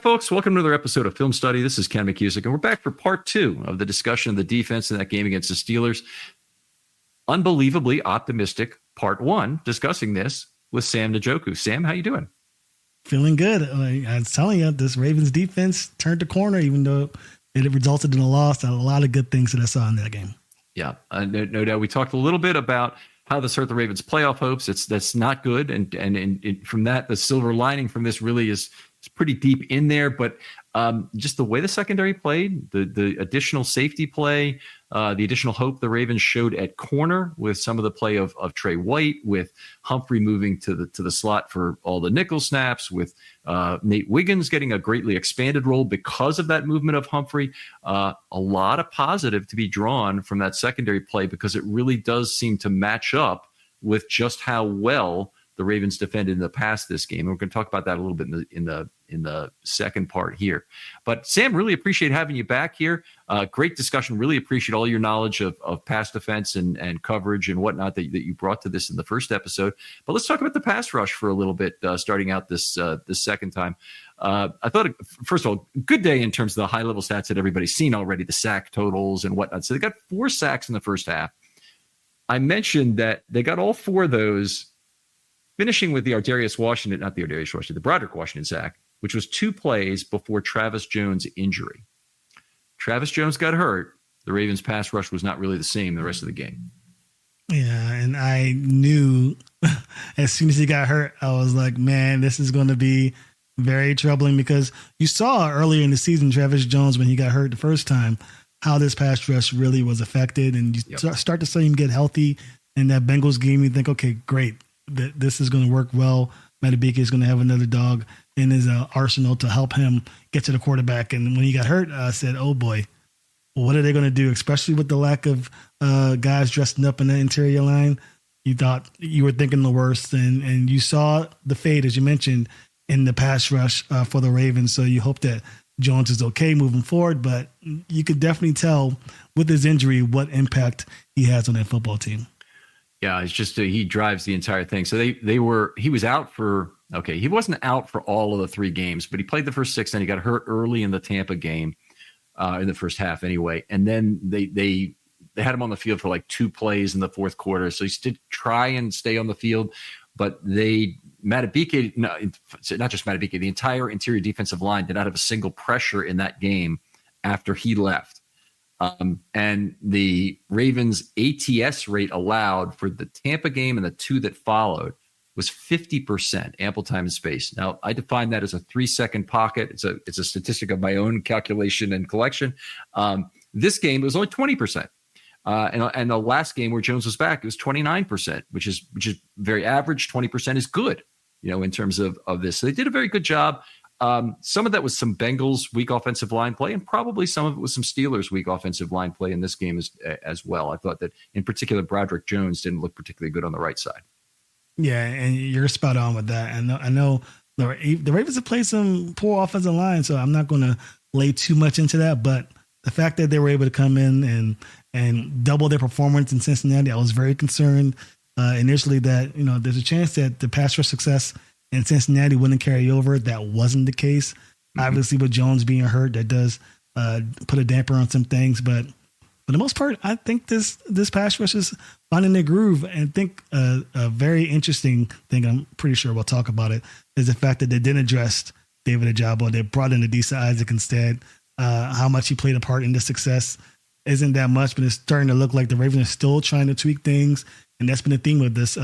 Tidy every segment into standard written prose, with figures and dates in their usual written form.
folks. Welcome to another episode of Film Study. This is Ken McCusick, and we're back for part 2 of the discussion of the defense in that game against the Steelers. Unbelievably optimistic part 1, discussing this with Sam Njoku. Sam, how you doing? Feeling good. I was telling you, this Ravens defense turned the corner, even though it resulted in a loss. A lot of good things that I saw in that game. Yeah, no doubt. We talked a little bit about how this hurt the Ravens' playoff hopes. That's not good, and from that, the silver lining from this really is pretty deep in there. But just the way the secondary played, the additional safety play, the additional hope the Ravens showed at corner with some of the play of Trey White, with Humphrey moving to the slot for all the nickel snaps, with Nate Wiggins getting a greatly expanded role because of that movement of Humphrey. A lot of positive to be drawn from that secondary play, because it really does seem to match up with just how well the Ravens defended in the past this game. And we're going to talk about that a little bit in the second part here. But Sam, really appreciate having you back here. Great discussion. Really appreciate all your knowledge of pass defense and coverage and whatnot that you brought to this in the first episode. But let's talk about the pass rush for a little bit, starting out this second time. I thought, first of all, good day in terms of the high-level stats that everybody's seen already, the sack totals and whatnot. So they got 4 sacks in the first half. I mentioned that they got all 4 of those, finishing with the Broderick Washington sack, which was 2 plays before Travis Jones' injury. Travis Jones got hurt. The Ravens' pass rush was not really the same the rest of the game. Yeah, and I knew as soon as he got hurt, I was like, man, this is going to be very troubling, because you saw earlier in the season, Travis Jones, when he got hurt the first time, how this pass rush really was affected. And you start to see him get healthy in that Bengals game. You think, okay, great. This is going to work well. Madubuike is going to have another dog in his arsenal to help him get to the quarterback. And when he got hurt, I said, oh boy, what are they going to do? Especially with the lack of guys dressing up in the interior line. You were thinking the worst, and you saw the fade, as you mentioned, in the pass rush for the Ravens. So you hope that Jones is okay moving forward, but you could definitely tell with his injury what impact he has on that football team. Yeah, it's just he drives the entire thing. So he was out for, he wasn't out for all of the 3 games, but he played the first 6, and he got hurt early in the Tampa game, in the first half anyway. And then they had him on the field for like 2 plays in the fourth quarter. So he did try and stay on the field, but Madubuike, not just Madubuike, the entire interior defensive line did not have a single pressure in that game after he left. And the Ravens' ATS rate allowed for the Tampa game and the 2 that followed was 50%, ample time and space. Now, I define that as a 3-second pocket. It's a statistic of my own calculation and collection. This game, it was only 20%. And the last game where Jones was back, it was 29%, which is very average. 20% is good, in terms of this. So they did a very good job. Some of that was some Bengals weak offensive line play, and probably some of it was some Steelers weak offensive line play in this game as well. I thought that in particular, Broderick Jones didn't look particularly good on the right side. Yeah, and you're spot on with that. And I know the Ravens have played some poor offensive line, so I'm not going to lay too much into that. But the fact that they were able to come in and double their performance in Cincinnati, I was very concerned initially that there's a chance that the pass rush success in Cincinnati wouldn't carry over. That wasn't the case. Mm-hmm. Obviously, with Jones being hurt, that does put a damper on some things. But for the most part, I think this pass rush is finding their groove. And I think a very interesting thing, I'm pretty sure we'll talk about it, is the fact that they didn't address David Ojabo. They brought in Adisa Isaac instead. How much he played a part in the success isn't that much, but it's starting to look like the Ravens are still trying to tweak things. And that's been the theme with this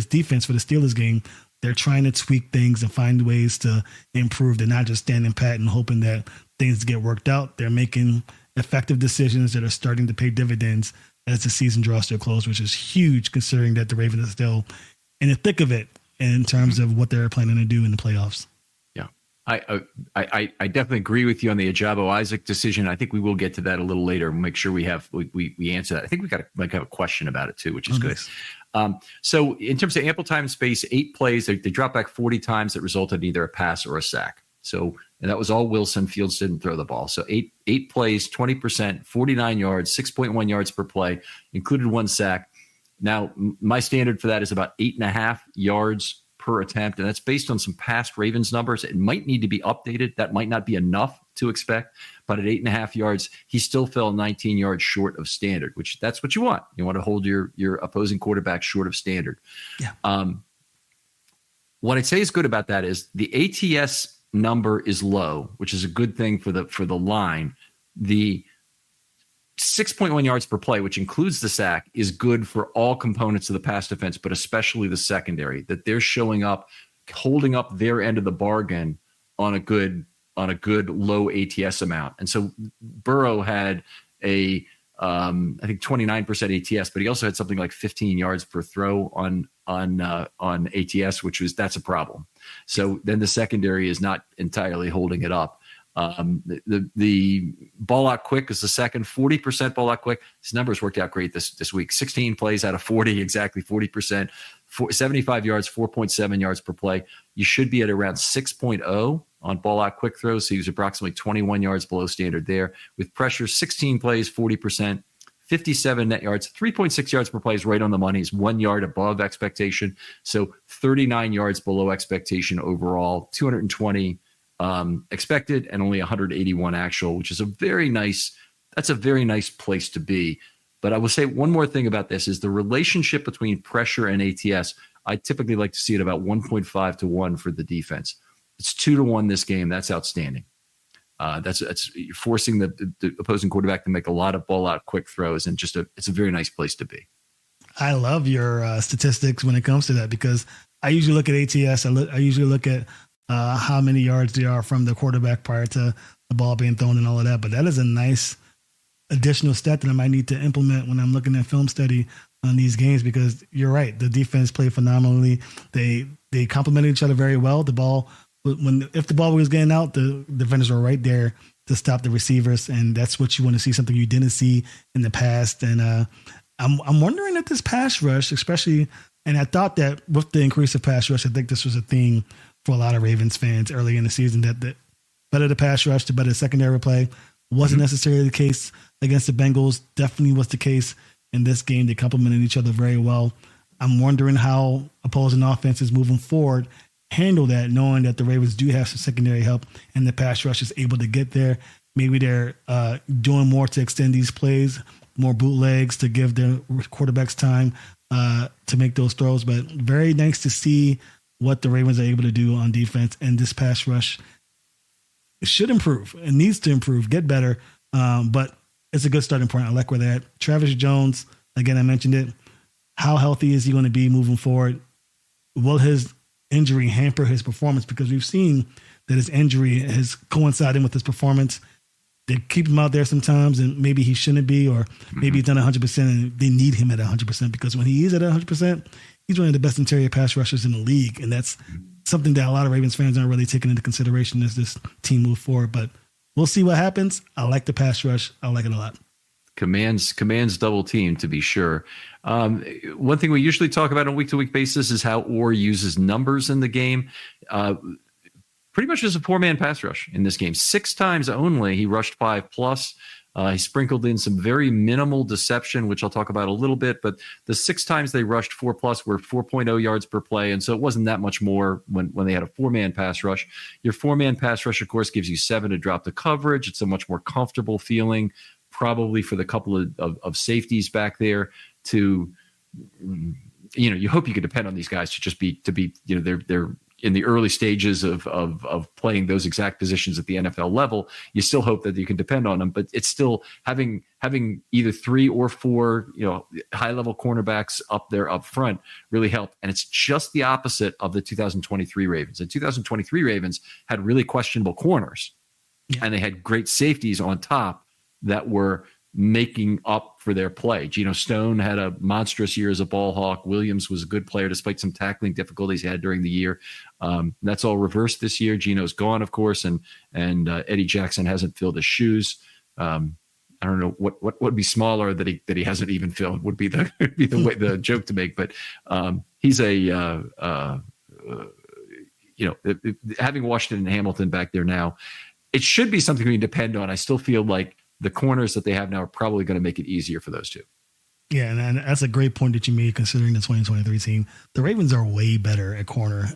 defense for the Steelers game. They're trying to tweak things and find ways to improve. They're not just standing pat and hoping that things get worked out. They're making effective decisions that are starting to pay dividends as the season draws to a close, which is huge considering that the Ravens are still in the thick of it in terms of what they're planning to do in the playoffs. Yeah, I definitely agree with you on the Ojabo Isaac decision. I think we will get to that a little later. We'll make sure we answer that. I think we got to have a question about it too, which is good. Nice. So in terms of ample time and space, 8 plays, they dropped back 40 times that resulted in either a pass or a sack. So, and that was all Wilson. Fields didn't throw the ball. So eight plays, 20%, 49 yards, 6.1 yards per play, included 1 sack. Now, my standard for that is about 8.5 yards per attempt, and that's based on some past Ravens numbers. It might need to be updated. That might not be enough to expect, but at 8.5 yards, he still fell 19 yards short of standard, which that's what you want. You want to hold your opposing quarterback short of standard. Yeah. What I'd say is good about that is the ATS number is low, which is a good thing for the line. The 6.1 yards per play, which includes the sack, is good for all components of the pass defense, but especially the secondary, that they're showing up, holding up their end of the bargain on a good low ATS amount. And so Burrow had I think 29% ATS, but he also had something like 15 yards per throw on ATS, that's a problem. So then the secondary is not entirely holding it up. The ball out quick is the second, 40% ball out quick. His numbers worked out great this week. 16 plays out of 40, exactly 40%, 75 yards, 4.7 yards per play. You should be at around 6.0 on ball out quick throws. So he was approximately 21 yards below standard there. With pressure, 16 plays, 40%, 57 net yards, 3.6 yards per play is right on the money. Is 1 yard above expectation. So 39 yards below expectation overall, 220 expected and only 181 actual, which is a very nice place to be. But I will say one more thing about this is the relationship between pressure and ATS. I typically like to see it about 1.5 to 1 for the defense. It's 2 to 1 this game. That's outstanding. That's forcing the opposing quarterback to make a lot of ball out quick throws, and it's a very nice place to be. I love your statistics when it comes to that, because I usually look at ATS. I usually look at how many yards they are from the quarterback prior to the ball being thrown and all of that. But that is a nice additional stat that I might need to implement when I'm looking at film study on these games, because you're right. The defense played phenomenally. They complemented each other very well. If the ball was getting out, the defenders were right there to stop the receivers. And that's what you want to see, something you didn't see in the past. And I'm wondering if this pass rush, especially, and I thought that with the increase of pass rush, I think this was a thing for a lot of Ravens fans early in the season, that the better the pass rush, the better the secondary play. Wasn't necessarily the case against the Bengals. Definitely was the case in this game. They complemented each other very well. I'm wondering how opposing offenses moving forward handle that, knowing that the Ravens do have some secondary help and the pass rush is able to get there. Maybe they're doing more to extend these plays, more bootlegs to give their quarterbacks time to make those throws. But very nice to see what the Ravens are able to do on defense, and this pass rush should improve. It needs to improve, get better, but it's a good starting point. I like where they're at. Travis Jones, again, I mentioned it. How healthy is he going to be moving forward? Will his injury hamper his performance? Because we've seen that his injury has coincided with his performance. They keep him out there sometimes, and maybe he shouldn't be, or maybe he's done 100%, and they need him at 100%, because when he is at 100%, he's one of the best interior pass rushers in the league. And that's something that a lot of Ravens fans aren't really taking into consideration as this team move forward. But we'll see what happens. I like the pass rush. I like it a lot. Commands double team, to be sure. One thing we usually talk about on a week-to-week basis is how Orr uses numbers in the game. Pretty much as a four-man pass rush in this game. 6 times only he rushed 5+. He sprinkled in some very minimal deception, which I'll talk about a little bit, but the 6 times they rushed 4+ were 4.0 yards per play, and so it wasn't that much more when they had a 4-man pass rush. Your 4-man pass rush, of course, gives you 7 to drop the coverage. It's a much more comfortable feeling, probably for the couple of safeties back there to, you hope you could depend on these guys to be, they're in the early stages of playing those exact positions at the NFL level. You still hope that you can depend on them, but it's still having either 3 or 4, high level cornerbacks up there up front really helped. And it's just the opposite of the 2023 Ravens. The 2023 Ravens had really questionable corners, and they had great safeties on top that were making up for their play. Geno Stone had a monstrous year as a ball hawk. Williams was a good player despite some tackling difficulties he had during the year. That's all reversed this year. Geno's gone, of course, and Eddie Jackson hasn't filled his shoes. I don't know what would be smaller that he hasn't even filled would be the joke to make. But he's having Washington and Hamilton back there now, it should be something we can depend on. I still feel like the corners that they have now are probably going to make it easier for those two. Yeah, and that's a great point that you made considering the 2023 team. The Ravens are way better at corner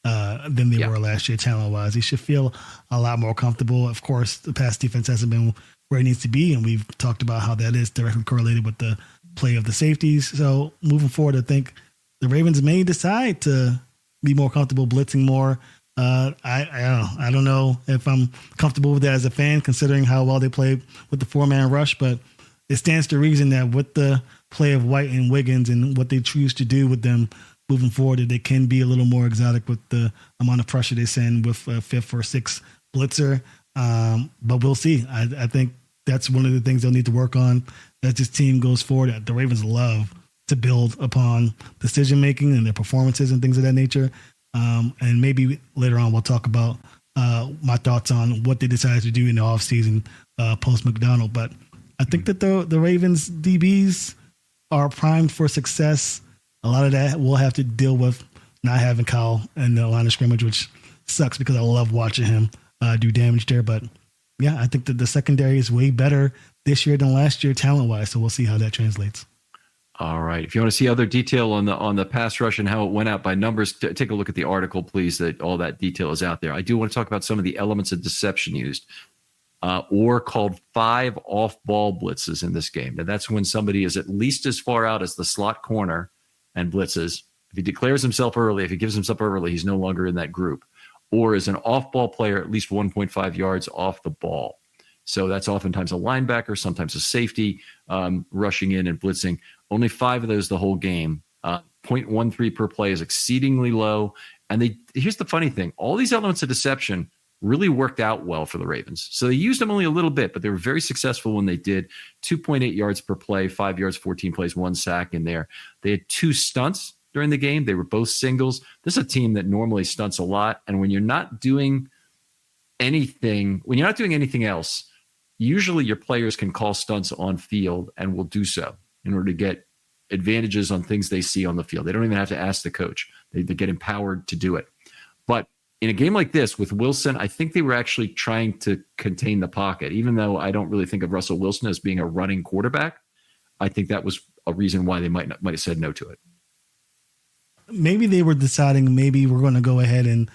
than they were last year, talent-wise. They should feel a lot more comfortable. Of course, the pass defense hasn't been where it needs to be, and we've talked about how that is directly correlated with the play of the safeties. So moving forward, I think the Ravens may decide to be more comfortable blitzing more. I don't know if I'm comfortable with that as a fan, considering how well they played with the 4-man rush, but it stands to reason that with the play of White and Wiggins and what they choose to do with them moving forward, that they can be a little more exotic with the amount of pressure they send with a 5th or 6th blitzer. But we'll see. I think that's one of the things they'll need to work on as this team goes forward. The Ravens love to build upon decision-making and their performances and things of that nature. And maybe later on we'll talk about my thoughts on what they decided to do in the offseason post-McDonald. But I think that the Ravens DBs are primed for success. A lot of that we'll have to deal with not having Kyle in the line of scrimmage, which sucks because I love watching him do damage there. But yeah, I think that the secondary is way better this year than last year talent-wise. So we'll see how that translates. All right. If you want to see other detail on the pass rush and how it went out by numbers, take a look at the article, please. That all that detail is out there. I do want to talk about some of the elements of deception used. Or called 5 off-ball blitzes in this game. Now, that's when somebody is at least as far out as the slot corner and blitzes. If he declares himself early, if he gives himself early, he's no longer in that group. Or is an off-ball player at least 1.5 yards off the ball. So that's oftentimes a linebacker, sometimes a safety rushing in and blitzing. Only 5 of those the whole game. 0.13 per play is exceedingly low. And here's the funny thing. All these elements of deception really worked out well for the Ravens. So they used them only a little bit, but they were very successful when they did. 2.8 yards per play, 5 yards, 14 plays, 1 sack in there. They had 2 stunts during the game. They were both singles. This is a team that normally stunts a lot. And when you're not doing anything else, usually your players can call stunts on field and will do so in order to get advantages on things they see on the field. They don't even have to ask the coach. They get empowered to do it. But in a game like this with Wilson, I think they were actually trying to contain the pocket, even though I don't really think of Russell Wilson as being a running quarterback. I think that was a reason why they might have said no to it. Maybe they were deciding maybe we're going to go ahead and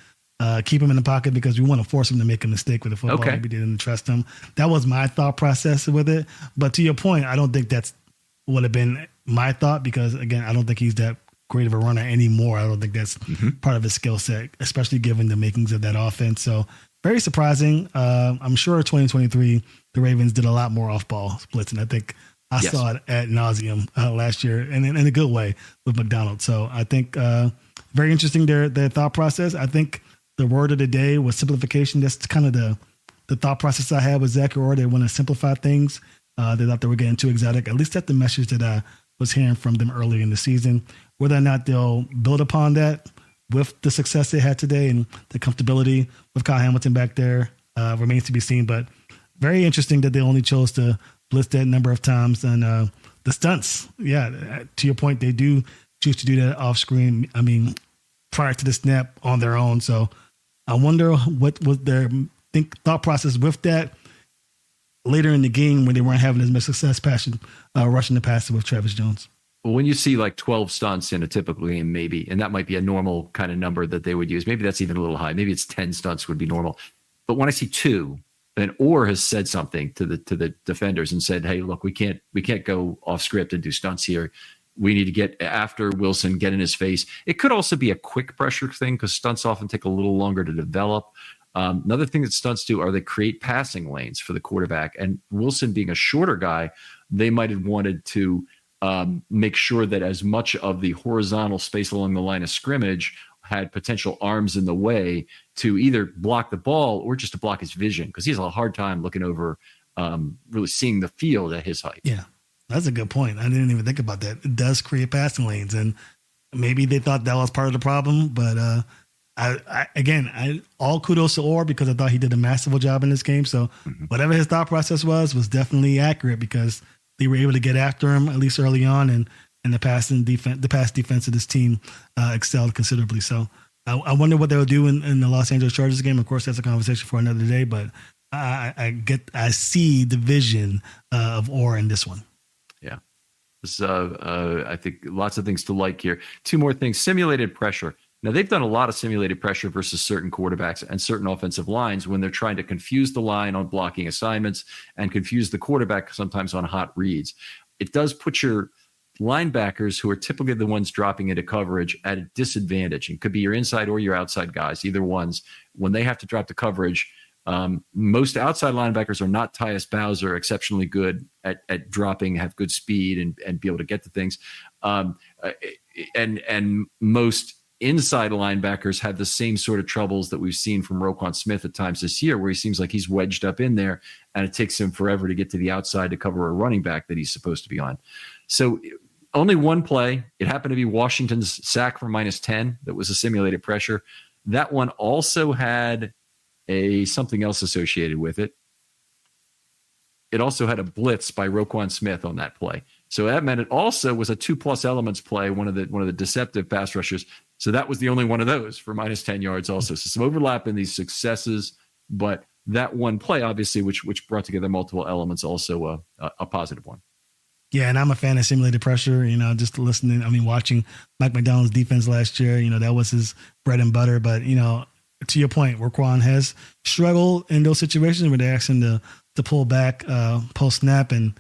keep him in the pocket because we want to force him to make a mistake with the football. Okay. Maybe they didn't trust him. That was my thought process with it. But to your point, I don't think that's would have been my thought because, again, I don't think he's that great of a runner anymore. I don't think that's part of his skill set, especially given the makings of that offense. So very surprising. I'm sure 2023, the Ravens did a lot more off-ball blitzing. I think I saw it ad nauseum last year and in a good way with McDonald. So I think very interesting their thought process. I think the word of the day was simplification. That's kind of the thought process I had with Zach Orr. They want to simplify things. They thought they were getting too exotic. At least that's the message that I was hearing from them earlier in the season. Whether or not they'll build upon that with the success they had today and the comfortability with Kyle Hamilton back there remains to be seen. But very interesting that they only chose to blitz that number of times. And the stunts, yeah, to your point, they do choose to do that off screen. I mean, prior to the snap on their own. So I wonder what was their thought process with that later in the game when they weren't having as much success rushing the passer with Travis Jones. Well, when you see like 12 stunts in a typical game, maybe, and that might be a normal kind of number that they would use. Maybe that's even a little high. Maybe it's 10 stunts would be normal. But when I see 2, then Orr has said something to the defenders and said, "Hey, look, we can't go off script and do stunts here. We need to get after Wilson, get in his face." It could also be a quick pressure thing because stunts often take a little longer to develop. Another thing that stunts do are they create passing lanes for the quarterback. And Wilson being a shorter guy, they might have wanted to make sure that as much of the horizontal space along the line of scrimmage had potential arms in the way to either block the ball or just to block his vision because he has a hard time looking over, really seeing the field at his height. Yeah, that's a good point. I didn't even think about that. It does create passing lanes, and maybe they thought that was part of the problem, but I all kudos to Orr because I thought he did a masterful job in this game. So whatever his thought process was definitely accurate because they were able to get after him at least early on, and the pass defense of this team excelled considerably. So I wonder what they'll do in the Los Angeles Chargers game. Of course, that's a conversation for another day, but I see the vision of Orr in this one. Yeah. I think lots of things to like here. Two more things. Simulated pressure. Now, they've done a lot of simulated pressure versus certain quarterbacks and certain offensive lines when they're trying to confuse the line on blocking assignments and confuse the quarterback sometimes on hot reads. It does put your linebackers, who are typically the ones dropping into coverage, at a disadvantage. It could be your inside or your outside guys, either ones. When they have to drop the coverage, most outside linebackers are not Tyus Bowser, exceptionally good at dropping, have good speed, and be able to get to things. And most inside linebackers have the same sort of troubles that we've seen from Roquan Smith at times this year, where he seems like he's wedged up in there and it takes him forever to get to the outside to cover a running back that he's supposed to be on. So only one play. It happened to be Washington's sack for -10. That was a simulated pressure. That one also had something else associated with it. It also had a blitz by Roquan Smith on that play. So that meant it also was a 2+ elements play, one of the deceptive pass rushers. So that was the only one of those for -10 yards also. So some overlap in these successes, but that one play, obviously, which brought together multiple elements, also a positive one. Yeah, and I'm a fan of simulated pressure. Just listening. Watching Mike McDonald's defense last year, that was his bread and butter. But to your point, Roquan has struggled in those situations where they ask him to pull back post snap and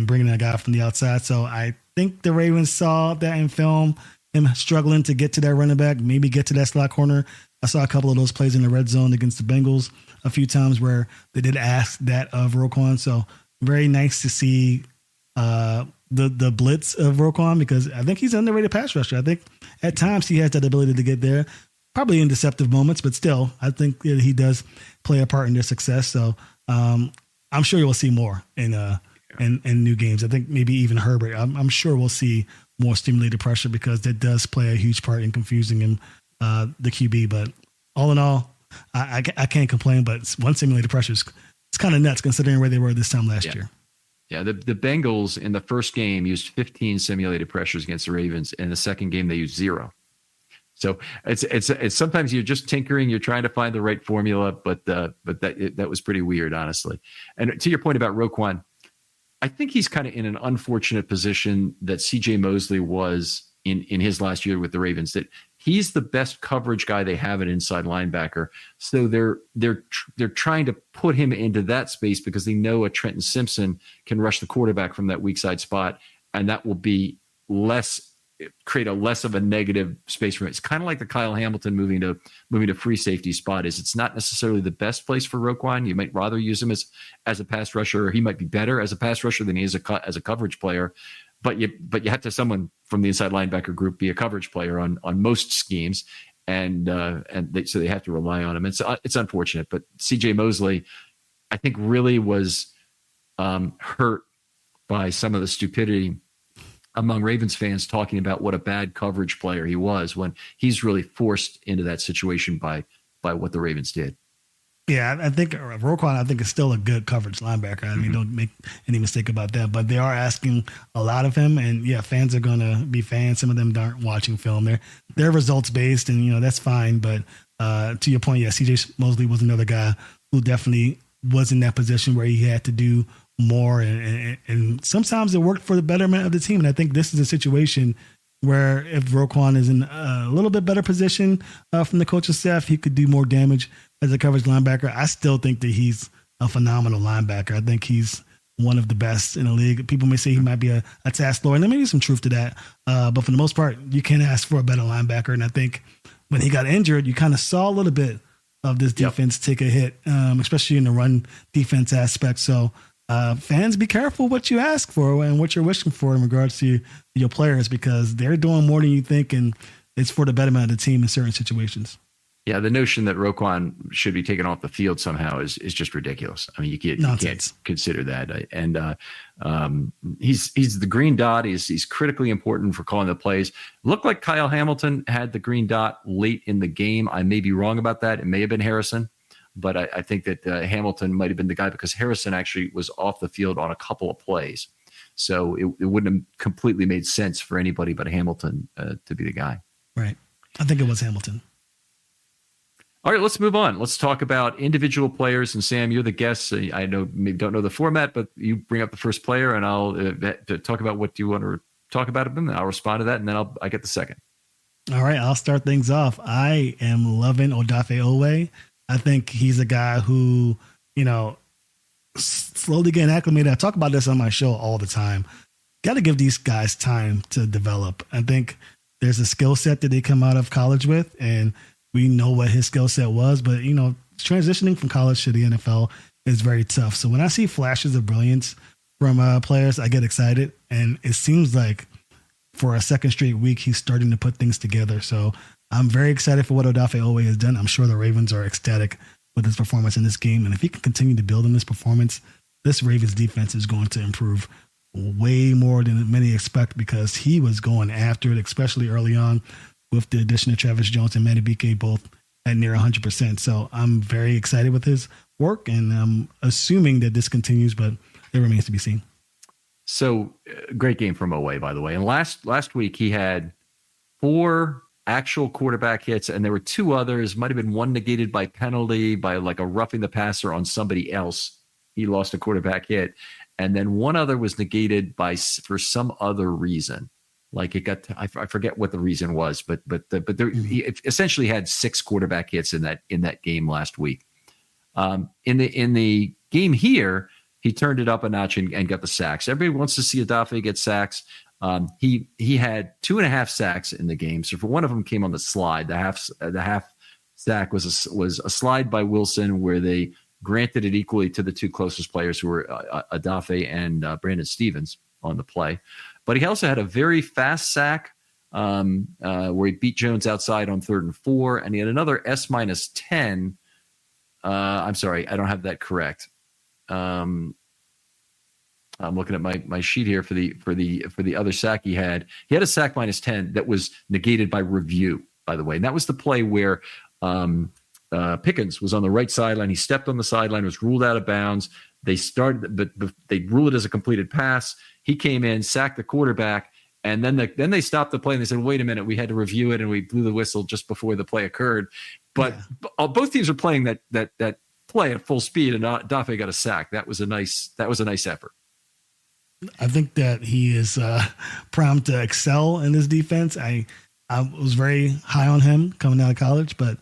bringing a guy from the outside. So I think the Ravens saw that in film, him struggling to get to that running back, maybe get to that slot corner. I saw a couple of those plays in the red zone against the Bengals a few times where they did ask that of Roquan. So very nice to see the blitz of Roquan, because I think he's an underrated pass rusher. I think at times he has that ability to get there, probably in deceptive moments, but still, I think that he does play a part in their success. So I'm sure you'll see more in new games. I think maybe even Herbert. I'm sure we'll see more stimulated pressure, because that does play a huge part in confusing him, the QB. But all in all, I can't complain. But one simulated pressure it's kind of nuts considering where they were this time last year. Yeah, the Bengals in the first game used 15 simulated pressures against the Ravens. In the second game, they used 0. So it's sometimes you're just tinkering, you're trying to find the right formula, but that was pretty weird, honestly. And to your point about Roquan, I think he's kind of in an unfortunate position that C.J. Mosley was in his last year with the Ravens, that he's the best coverage guy they have at inside linebacker. So they're trying to put him into that space because they know a Trenton Simpson can rush the quarterback from that weak side spot, and that will be create a less of a negative space for him. It's kind of like the Kyle Hamilton moving to free safety spot is. It's not necessarily the best place for Roquan. You might rather use him as a pass rusher, or he might be better as a pass rusher than he is as a coverage player. But you have to have someone from the inside linebacker group be a coverage player on most schemes, so they have to rely on him. It's unfortunate, but C.J. Mosley, I think, really was hurt by some of the stupidity among Ravens fans talking about what a bad coverage player he was, when he's really forced into that situation by what the Ravens did. Yeah, I think Roquan, is still a good coverage linebacker. I mean, don't make any mistake about that. But they are asking a lot of him, and yeah, fans are going to be fans. Some of them aren't watching film. They're results based, and that's fine. But to your point, yeah, C.J. Mosley was another guy who definitely was in that position where he had to do more, and sometimes it worked for the betterment of the team. And I think this is a situation where if Roquan is in a little bit better position from the coaching staff, he could do more damage as a coverage linebacker. I still think that he's a phenomenal linebacker. I think he's one of the best in the league. People may say he might be a task lower, and there may be some truth to that. But for the most part, you can't ask for a better linebacker. And I think when he got injured, you kind of saw a little bit of this defense take a hit, especially in the run defense aspect. So fans, be careful what you ask for and what you're wishing for in regards to your players, because they're doing more than you think, and it's for the betterment of the team in certain situations. Yeah, the notion that Roquan should be taken off the field somehow is just ridiculous. I mean, you can't consider that. And he's the green dot. He's critically important for calling the plays. Looked like Kyle Hamilton had the green dot late in the game. I may be wrong about that. It may have been Harrison, but I think that Hamilton might have been the guy, because Harrison actually was off the field on a couple of plays. So it wouldn't have completely made sense for anybody but Hamilton to be the guy. Right. I think it was Hamilton. All right, let's move on. Let's talk about individual players. And Sam, you're the guest. I know maybe don't know the format, but you bring up the first player, and I'll talk about what you want to talk about him, and I'll respond to that, and then I get the second. All right, I'll start things off. I am loving Odafe Oweh. I think he's a guy who, slowly getting acclimated. I talk about this on my show all the time. Got to give these guys time to develop. I think there's a skill set that they come out of college with, and we know what his skill set was. But, transitioning from college to the NFL is very tough. So when I see flashes of brilliance from players, I get excited. And it seems like for a second straight week, he's starting to put things together. So I'm very excited for what Odafe Oweh has done. I'm sure the Ravens are ecstatic with his performance in this game. And if he can continue to build on this performance, this Ravens defense is going to improve way more than many expect, because he was going after it, especially early on with the addition of Travis Jones and Madubuike both at near 100%. So I'm very excited with his work, and I'm assuming that this continues, but it remains to be seen. So great game from Oweh, by the way. And last week he had 4 actual quarterback hits, and there were 2 others. Might have been one negated by penalty, by like a roughing the passer on somebody else. He lost a quarterback hit, and then one other was negated for some other reason. Like it got, I forget what the reason was, but there, he essentially had 6 quarterback hits in that game last week. In the game here, he turned it up a notch and got the sacks. Everybody wants to see Odafe get sacks. He had 2.5 sacks in the game. So for one of them came on the slide. The half sack was a slide by Wilson where they granted it equally to the 2 closest players, who were Odafe and Brandon Stevens on the play. But he also had a very fast sack where he beat Jones outside on 3rd and 4, and he had another S-10. I'm sorry, I don't have that correct. I'm looking at my sheet here for the other sack he had. He had a sack -10 that was negated by review, by the way. And that was the play where Pickens was on the right sideline. He stepped on the sideline, was ruled out of bounds. They started, but they ruled it as a completed pass. He came in, sacked the quarterback, and then they stopped the play and they said, "Wait a minute, we had to review it," and we blew the whistle just before the play occurred. But both teams are playing that play at full speed, and Odafe got a sack. That was a nice effort. I think that he is primed to excel in this defense. I was very high on him coming out of college, but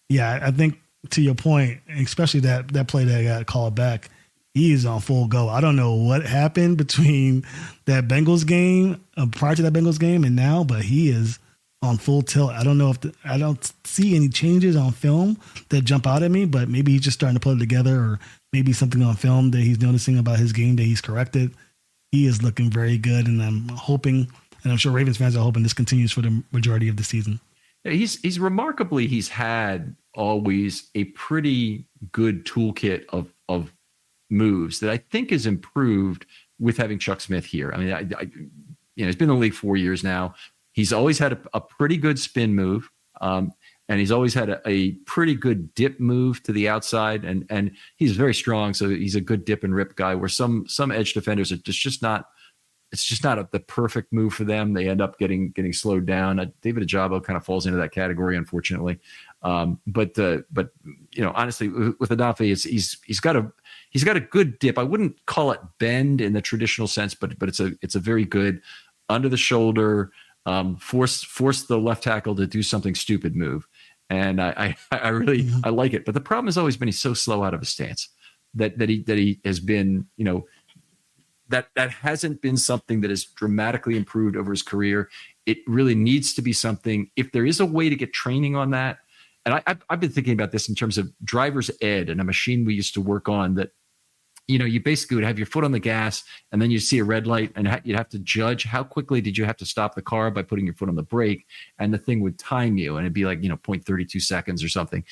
yeah, I think to your point, especially that play that got called back, he is on full go. I don't know what happened between that Bengals game, prior to that Bengals game, and now, but he is on full tilt. I don't know I don't see any changes on film that jump out at me, but maybe he's just starting to put it together, or maybe something on film that he's noticing about his game that he's corrected. He is looking very good, and I'm hoping, and I'm sure Ravens fans are hoping, this continues for the majority of the season. Yeah, he's remarkably, he's had always a pretty good toolkit of moves that I think is improved with having Chuck Smith here. I mean, he's been in the league 4 years now. He's always had a pretty good spin move, and he's always had a pretty good dip move to the outside, and he's very strong, so he's a good dip and rip guy. Where some edge defenders are just not. It's just not the perfect move for them. They end up getting slowed down. David Ojabo kind of falls into that category, unfortunately. But honestly, with Odafe, he's got a good dip. I wouldn't call it bend in the traditional sense, but it's a very good under the shoulder, force the left tackle to do something stupid move. And I really like it. But the problem has always been he's so slow out of his stance that he has been, that hasn't been something that has dramatically improved over his career. It really needs to be something, if there is a way to get training on that. And I've been thinking about this in terms of driver's ed and a machine we used to work on that, you basically would have your foot on the gas and then you see a red light and you'd have to judge how quickly did you have to stop the car by putting your foot on the brake, and the thing would time you, and it'd be like, 0.32 seconds or something.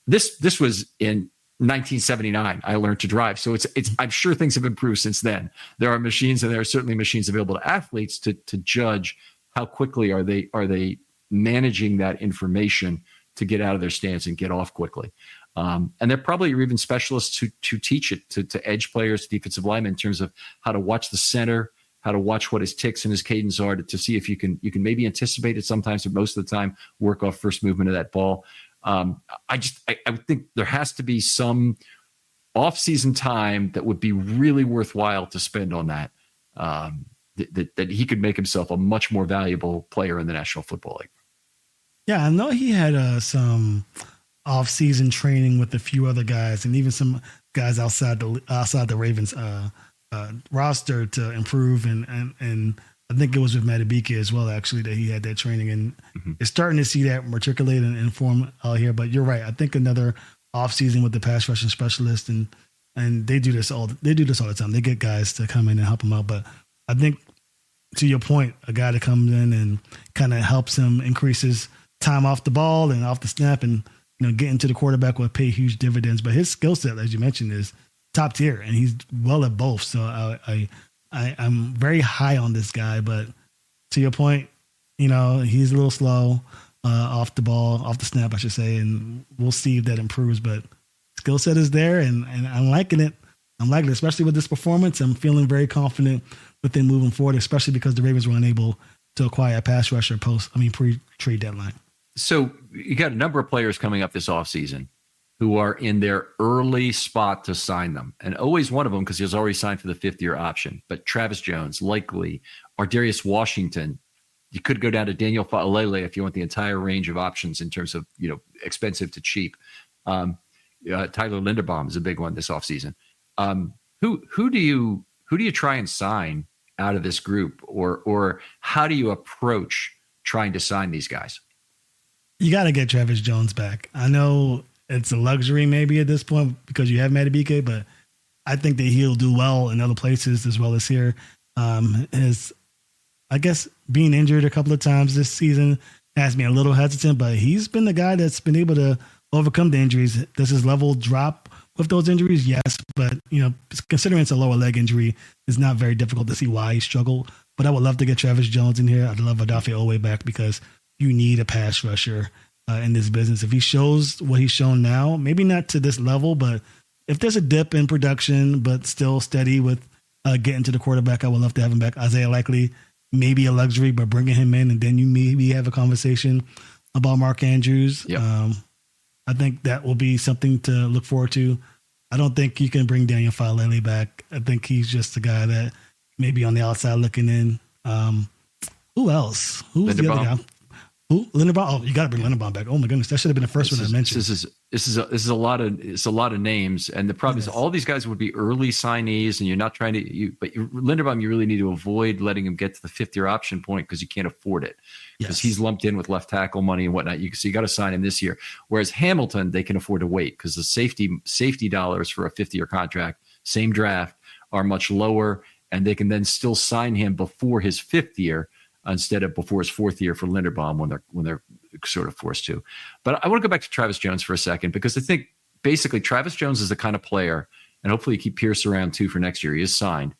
This was in 1979 I learned to drive. So it's I'm sure things have improved since then. There are machines, and there are certainly machines available to athletes to judge how quickly are they managing that information to get out of their stance and get off quickly. And there probably are even specialists to teach it to edge players, defensive linemen, in terms of how to watch the center, how to watch what his ticks and his cadence are to see if you can maybe anticipate it sometimes, but most of the time work off first movement of that ball. I would think there has to be some off-season time that would be really worthwhile to spend on that. That he could make himself a much more valuable player in the National Football League. Yeah, I know he had some off-season training with a few other guys, and even some guys outside the Ravens roster to improve. And I think it was with Madubuike as well, actually, that he had that training, and it's starting to see that matriculate and form out here. But you're right. I think another off-season with the pass rushing specialist, and they do this all the time. They get guys to come in and help them out. But I think, to your point, a guy that comes in and kind of helps him increase his time off the ball and off the snap, and getting to the quarterback will pay huge dividends. But his skill set, as you mentioned, is top tier, and he's well at both. So I'm very high on this guy. But to your point, he's a little slow off the snap, I should say, and we'll see if that improves. But skill set is there, and I'm liking it. Especially with this performance. I'm feeling very confident with him moving forward, especially because the Ravens were unable to acquire a pass rusher pre-trade deadline. So you got a number of players coming up this offseason who are in their early spot to sign them. And always one of them, because he was already signed for the 5th-year option. But Travis Jones, likely, or Darius Washington. You could go down to Daniel Fa'alele if you want the entire range of options in terms of, expensive to cheap. Tyler Linderbaum is a big one this offseason. Who do you try and sign out of this group, or how do you approach trying to sign these guys? You got to get Travis Jones back. I know it's a luxury maybe at this point because you have Madubuike, but I think that he'll do well in other places as well as here. I guess being injured a couple of times this season has me a little hesitant, but he's been the guy that's been able to overcome the injuries. Does his level drop with those injuries? Yes, but considering it's a lower leg injury, it's not very difficult to see why he struggled. But I would love to get Travis Jones in here. I'd love Odafe Owe back because you need a pass rusher in this business. If he shows what he's shown now, maybe not to this level, but if there's a dip in production, but still steady with getting to the quarterback, I would love to have him back. Isaiah Likely, maybe a luxury, but bringing him in, and then you maybe have a conversation about Mark Andrews. Yep. I think that will be something to look forward to. I don't think you can bring Daniel Fa'alele back. I think he's just a guy that maybe on the outside looking in. Who else? Who's the other guy? Who? Linderbaum? Oh, you got to bring Linderbaum back. Oh my goodness, that should have been the first one I mentioned. This is a lot of names, and the problem is all these guys would be early signees, and you're not trying to. But Linderbaum, you really need to avoid letting him get to the 5th-year option point because you can't afford it because he's lumped in with left tackle money and whatnot. So you got to sign him this year. Whereas Hamilton, they can afford to wait because the safety dollars for a 5th-year contract, same draft, are much lower, and they can then still sign him before his 5th year instead of before his 4th year for Linderbaum when they're sort of forced to. But I want to go back to Travis Jones for a second because I think basically Travis Jones is the kind of player, and hopefully you keep Pierce around too for next year. He is signed,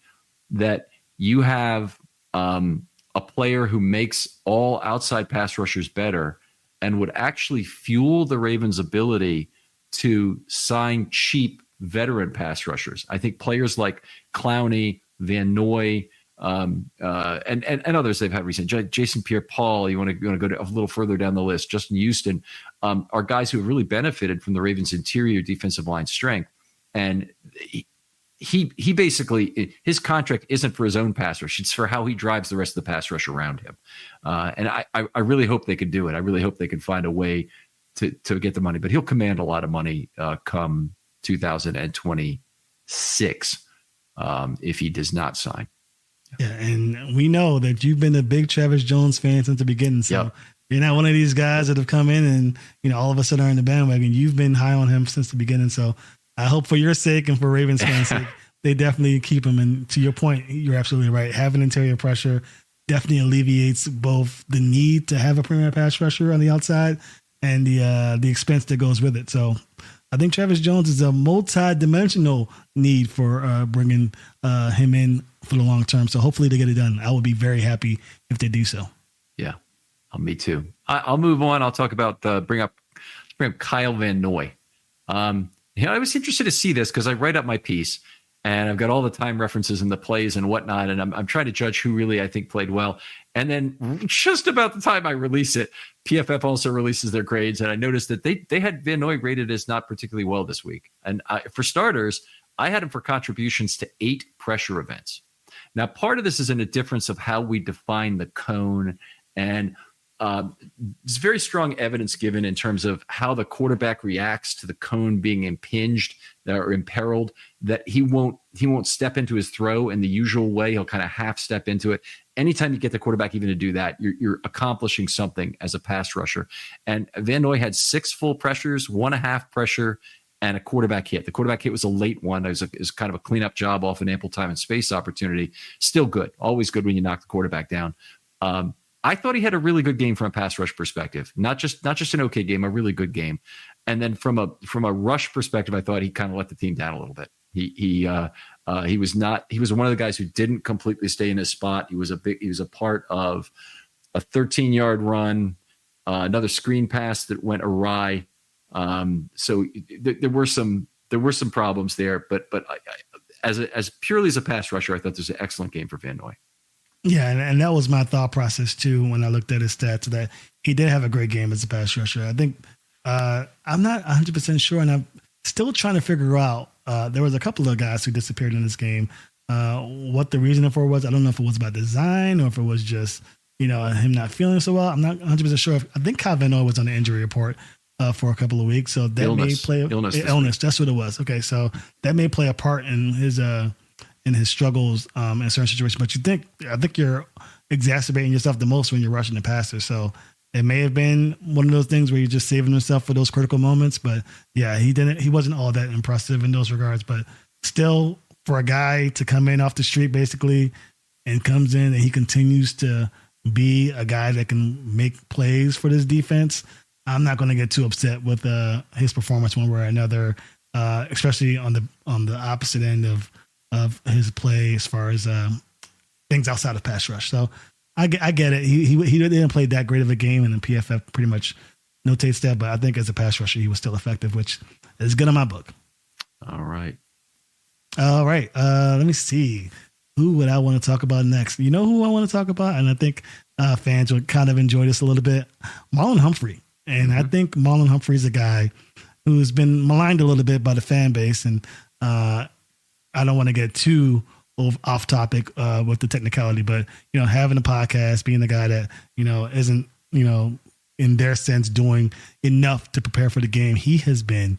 that you have a player who makes all outside pass rushers better and would actually fuel the Ravens' ability to sign cheap veteran pass rushers. I think players like Clowney, Van Noy, and others they've had recently. Jason Pierre-Paul, you want to go a little further down the list. Justin Houston are guys who have really benefited from the Ravens' interior defensive line strength. And he basically, his contract isn't for his own pass rush; it's for how he drives the rest of the pass rush around him. And I really hope they could do it. I really hope they can find a way to get the money. But he'll command a lot of money come 2026 if he does not sign. Yeah, and we know that you've been a big Travis Jones fan since the beginning. So you're not one of these guys that have come in and, all of a sudden are in the bandwagon. You've been high on him since the beginning. So I hope for your sake and for Ravens fans' sake, they definitely keep him. And to your point, you're absolutely right. Having interior pressure definitely alleviates both the need to have a premier pass rusher on the outside and the expense that goes with it. So I think Travis Jones is a multi-dimensional need for bringing him in for the long term. So hopefully they get it done. I would be very happy if they do so. Yeah, me too. I'll move on. I'll talk about bring up Kyle Van Noy. I was interested to see this because I write up my piece, and I've got all the time references and the plays and whatnot, and I'm trying to judge who really I think played well. And then just about the time I release it, PFF also releases their grades, and I noticed that they had Van Noy rated as not particularly well this week. And for starters, I had him for contributions to 8 pressure events. Now, part of this is in a difference of how we define the cone, and there's very strong evidence given in terms of how the quarterback reacts to the cone being impinged or imperiled, that he won't step into his throw in the usual way. He'll kind of half step into it. Anytime you get the quarterback even to do that, you're accomplishing something as a pass rusher. And Van Noy had 6 full pressures, 1.5 pressure, and a quarterback hit. The quarterback hit was a late one. It was kind of a cleanup job off an ample time and space opportunity. Still good. Always good when you knock the quarterback down. I thought he had a really good game from a pass rush perspective, not just an okay game, a really good game. And then from a rush perspective, I thought he kind of let the team down a little bit. He was one of the guys who didn't completely stay in his spot. He was a part of a 13-yard run, another screen pass that went awry. So there were some problems there, but as purely as a pass rusher, I thought this was an excellent game for Van Noy. Yeah, and that was my thought process too when I looked at his stats, that he did have a great game as a pass rusher. I think I'm not 100% sure, and I'm still trying to figure out. There was a couple of guys who disappeared in this game. What the reason for was, I don't know if it was by design or if it was just him not feeling so well. I'm not 100% sure. I think Kyle Van Noy was on the injury report for a couple of weeks, so that may play illness. That's what it was. Okay, so that may play a part in his struggles in a certain situation. But I think you're exacerbating yourself the most when you're rushing the passer. So it may have been one of those things where you're just saving himself for those critical moments. But yeah, he wasn't all that impressive in those regards. But still, for a guy to come in off the street basically and comes in and he continues to be a guy that can make plays for this defense, I'm not going to get too upset with his performance one way or another, especially on the opposite end of his play as far as things outside of pass rush. So I get it. He didn't play that great of a game, and the PFF pretty much notates that. But I think as a pass rusher, he was still effective, which is good in my book. All right. Let me see. Who would I want to talk about next? You know who I want to talk about? And I think fans would kind of enjoy this a little bit. Marlon Humphrey. And I think Marlon Humphrey is a guy who's been maligned a little bit by the fan base. And I don't want to get too off topic with the technicality, but having a podcast, being the guy that isn't in their sense doing enough to prepare for the game, he has been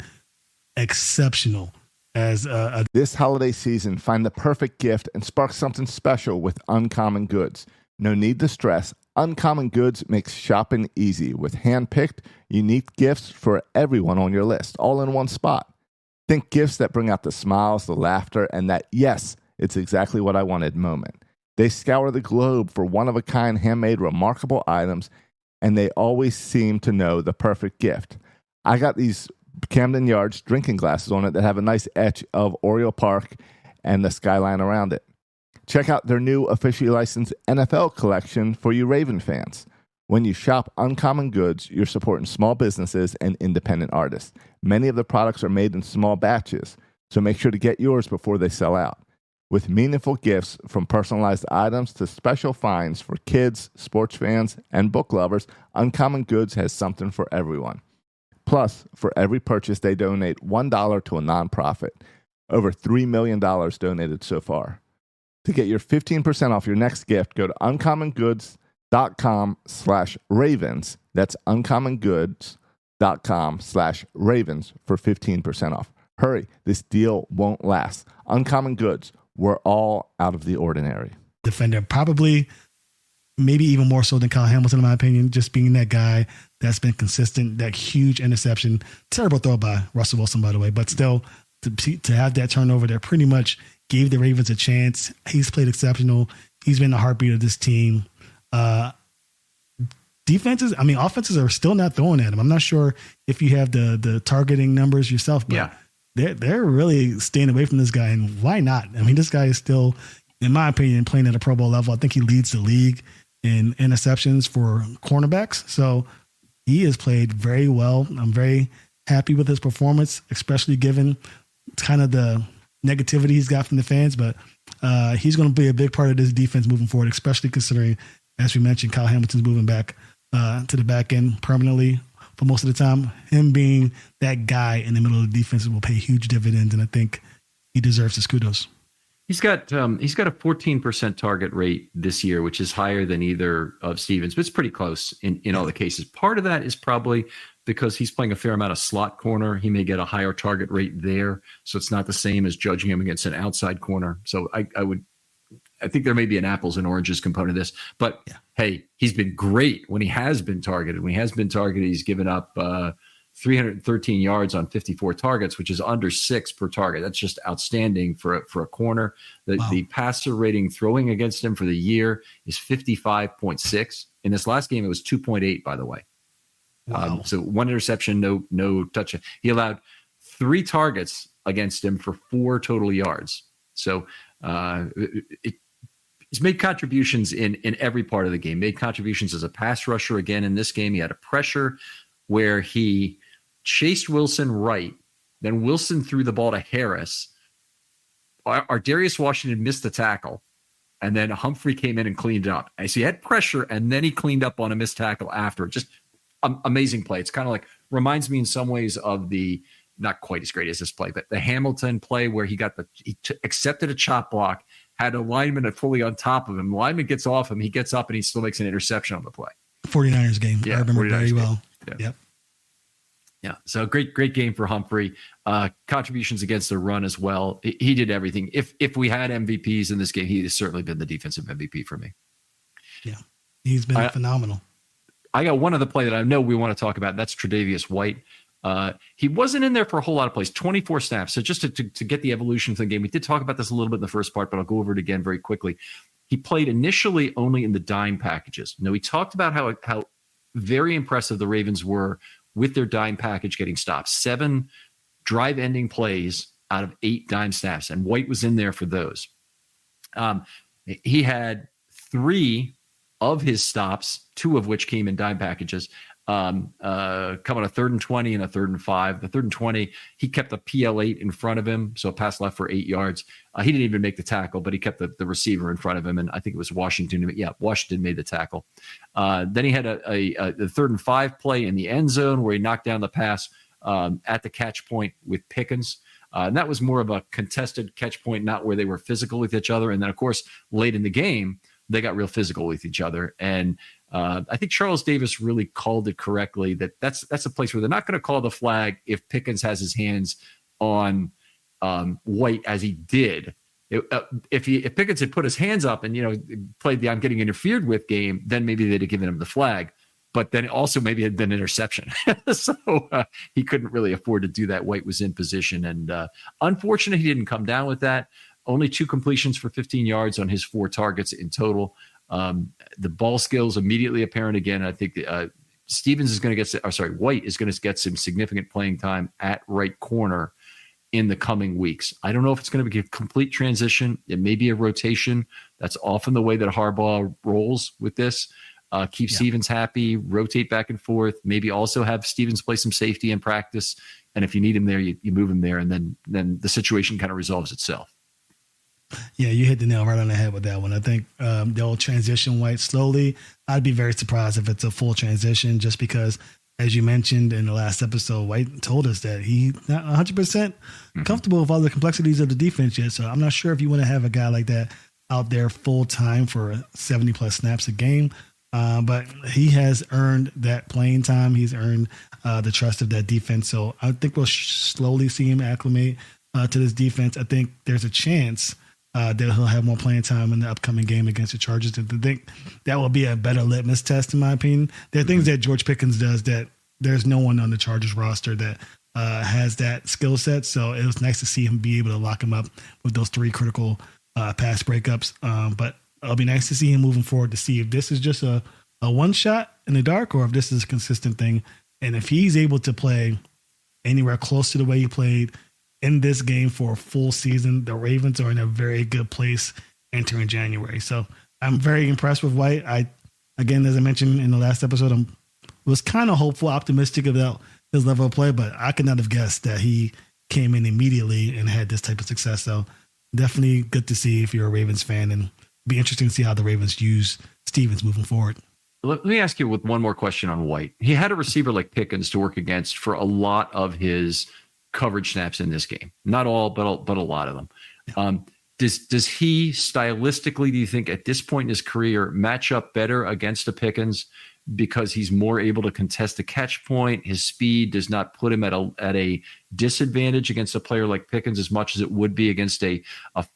exceptional as this holiday season. Find the perfect gift and spark something special with Uncommon Goods. No need to stress. Uncommon Goods makes shopping easy with hand-picked, unique gifts for everyone on your list, all in one spot. Think gifts that bring out the smiles, the laughter, and that, yes, it's exactly what I wanted moment. They scour the globe for one-of-a-kind, handmade, remarkable items, and they always seem to know the perfect gift. I got these Camden Yards drinking glasses on it that have a nice etch of Oriole Park and the skyline around it. Check out their new officially licensed NFL collection for you Raven fans. When you shop Uncommon Goods, you're supporting small businesses and independent artists. Many of the products are made in small batches, so make sure to get yours before they sell out. With meaningful gifts from personalized items to special finds for kids, sports fans, and book lovers, Uncommon Goods has something for everyone. Plus, for every purchase, they donate $1 to a nonprofit. Over $3 million donated so far. To get your 15% off your next gift, go to uncommongoods.com/ravens. That's uncommongoods.com/ravens for 15% off. Hurry, this deal won't last. Uncommon Goods, we're all out of the ordinary. Defender, probably maybe even more so than Kyle Hamilton, in my opinion, just being that guy that's been consistent, that huge interception. Terrible throw by Russell Wilson, by the way, but still to have that turnover that pretty much gave the Ravens a chance. He's played exceptional. He's been the heartbeat of this team. Offenses are still not throwing at him. I'm not sure if you have the targeting numbers yourself, but they're really staying away from this guy. And why not? I mean, this guy is still, in my opinion, playing at a Pro Bowl level. I think he leads the league in interceptions for cornerbacks. So he has played very well. I'm very happy with his performance, especially given kind of the negativity he's got from the fans, but he's going to be a big part of this defense moving forward, especially considering, as we mentioned, Kyle Hamilton's moving back to the back end permanently for most of the time. Him being that guy in the middle of the defense will pay huge dividends, and I think he deserves his kudos. He's got a 14% target rate this year, which is higher than either of Stevens, but it's pretty close in all the cases. Part of that is probably because he's playing a fair amount of slot corner. He may get a higher target rate there, so it's not the same as judging him against an outside corner. So I think there may be an apples and oranges component of this, but hey, he's been great when he has been targeted. When he has been targeted, he's given up 313 yards on 54 targets, which is under 6 per target. That's just outstanding for a corner. The passer rating throwing against him for the year is 55.6. In this last game, it was 2.8, by the way. Wow. So 1 interception, no touch. He allowed 3 targets against him for 4 total yards. So he's made contributions in every part of the game. Made contributions as a pass rusher again in this game. He had a pressure where he chased Wilson right, then Wilson threw the ball to Harris. Darius Washington missed the tackle, and then Humphrey came in and cleaned up. And so he had pressure, and then he cleaned up on a missed tackle after. Just amazing play. It's kind of like, reminds me in some ways of the, not quite as great as this play, but the Hamilton play where he accepted a chop block, had a lineman fully on top of him. The lineman gets off him, he gets up, and he still makes an interception on the play. 49ers game. Yeah, I remember 49ers very well. Yeah. Yep. Yeah. So great game for Humphrey. Contributions against the run as well. He did everything. If we had MVPs in this game, he has certainly been the defensive MVP for me. Yeah. He's been phenomenal. I got one other play that I know we want to talk about. That's Tre'Davious White. He wasn't in there for a whole lot of plays, 24 snaps. So just to get the evolution of the game, we did talk about this a little bit in the first part, but I'll go over it again very quickly. He played initially only in the dime packages. Now, we talked about how very impressive the Ravens were with their dime package getting stops. 7 drive-ending plays out of 8 dime snaps, and White was in there for those. He had 3 of his stops, 2 of which came in dime packages, come on a 3rd and 20 and a 3rd and 5. The 3rd and 20, he kept a PL8 in front of him, so a pass left for 8 yards. He didn't even make the tackle, but he kept the receiver in front of him, and I think it was Washington. Yeah, Washington made the tackle. Then he had the 3rd and 5 play in the end zone where he knocked down the pass at the catch point with Pickens. And that was more of a contested catch point, not where they were physical with each other. And then, of course, late in the game, they got real physical with each other. And I think Charles Davis really called it correctly, that's a place where they're not going to call the flag if Pickens has his hands on White as he did. If Pickens had put his hands up and played the "I'm getting interfered with" game, then maybe they'd have given him the flag. But then also maybe it had been interception, so he couldn't really afford to do that. White was in position, and unfortunately, he didn't come down with that. Only 2 completions for 15 yards on his 4 targets in total. The ball skills immediately apparent again. I think Stevens is going to get, White is going to get some significant playing time at right corner in the coming weeks. I don't know if it's going to be a complete transition. It may be a rotation. That's often the way that Harbaugh rolls with this. Keep Stevens happy, rotate back and forth, maybe also have Stevens play some safety in practice. And if you need him there, you move him there, and then the situation kind of resolves itself. Yeah, you hit the nail right on the head with that one. I think they'll transition White slowly. I'd be very surprised if it's a full transition, just because, as you mentioned in the last episode, White told us that he's not 100% comfortable with all the complexities of the defense yet. So I'm not sure if you want to have a guy like that out there full time for 70+ snaps a game. But he has earned that playing time. He's earned the trust of that defense. So I think we'll slowly see him acclimate to this defense. I think there's a chance that he'll have more playing time in the upcoming game against the Chargers. I think that will be a better litmus test, in my opinion. There are things that George Pickens does that there's no one on the Chargers roster that has that skill set. So it was nice to see him be able to lock him up with those 3 critical pass breakups. But it'll be nice to see him moving forward to see if this is just a one shot in the dark or if this is a consistent thing. And if he's able to play anywhere close to the way he played in this game for a full season, the Ravens are in a very good place entering January. So I'm very impressed with White. Again, as I mentioned in the last episode, I was kind of hopeful, optimistic about his level of play, but I could not have guessed that he came in immediately and had this type of success. So definitely good to see if you're a Ravens fan, and be interesting to see how the Ravens use Stevens moving forward. Let me ask you with one more question on White. He had a receiver like Pickens to work against for a lot of his coverage snaps in this game. Not all, but a lot of them. Does he stylistically, do you think at this point in his career, match up better against a Pickens because he's more able to contest the catch point? His speed does not put him at a disadvantage against a player like Pickens as much as it would be against a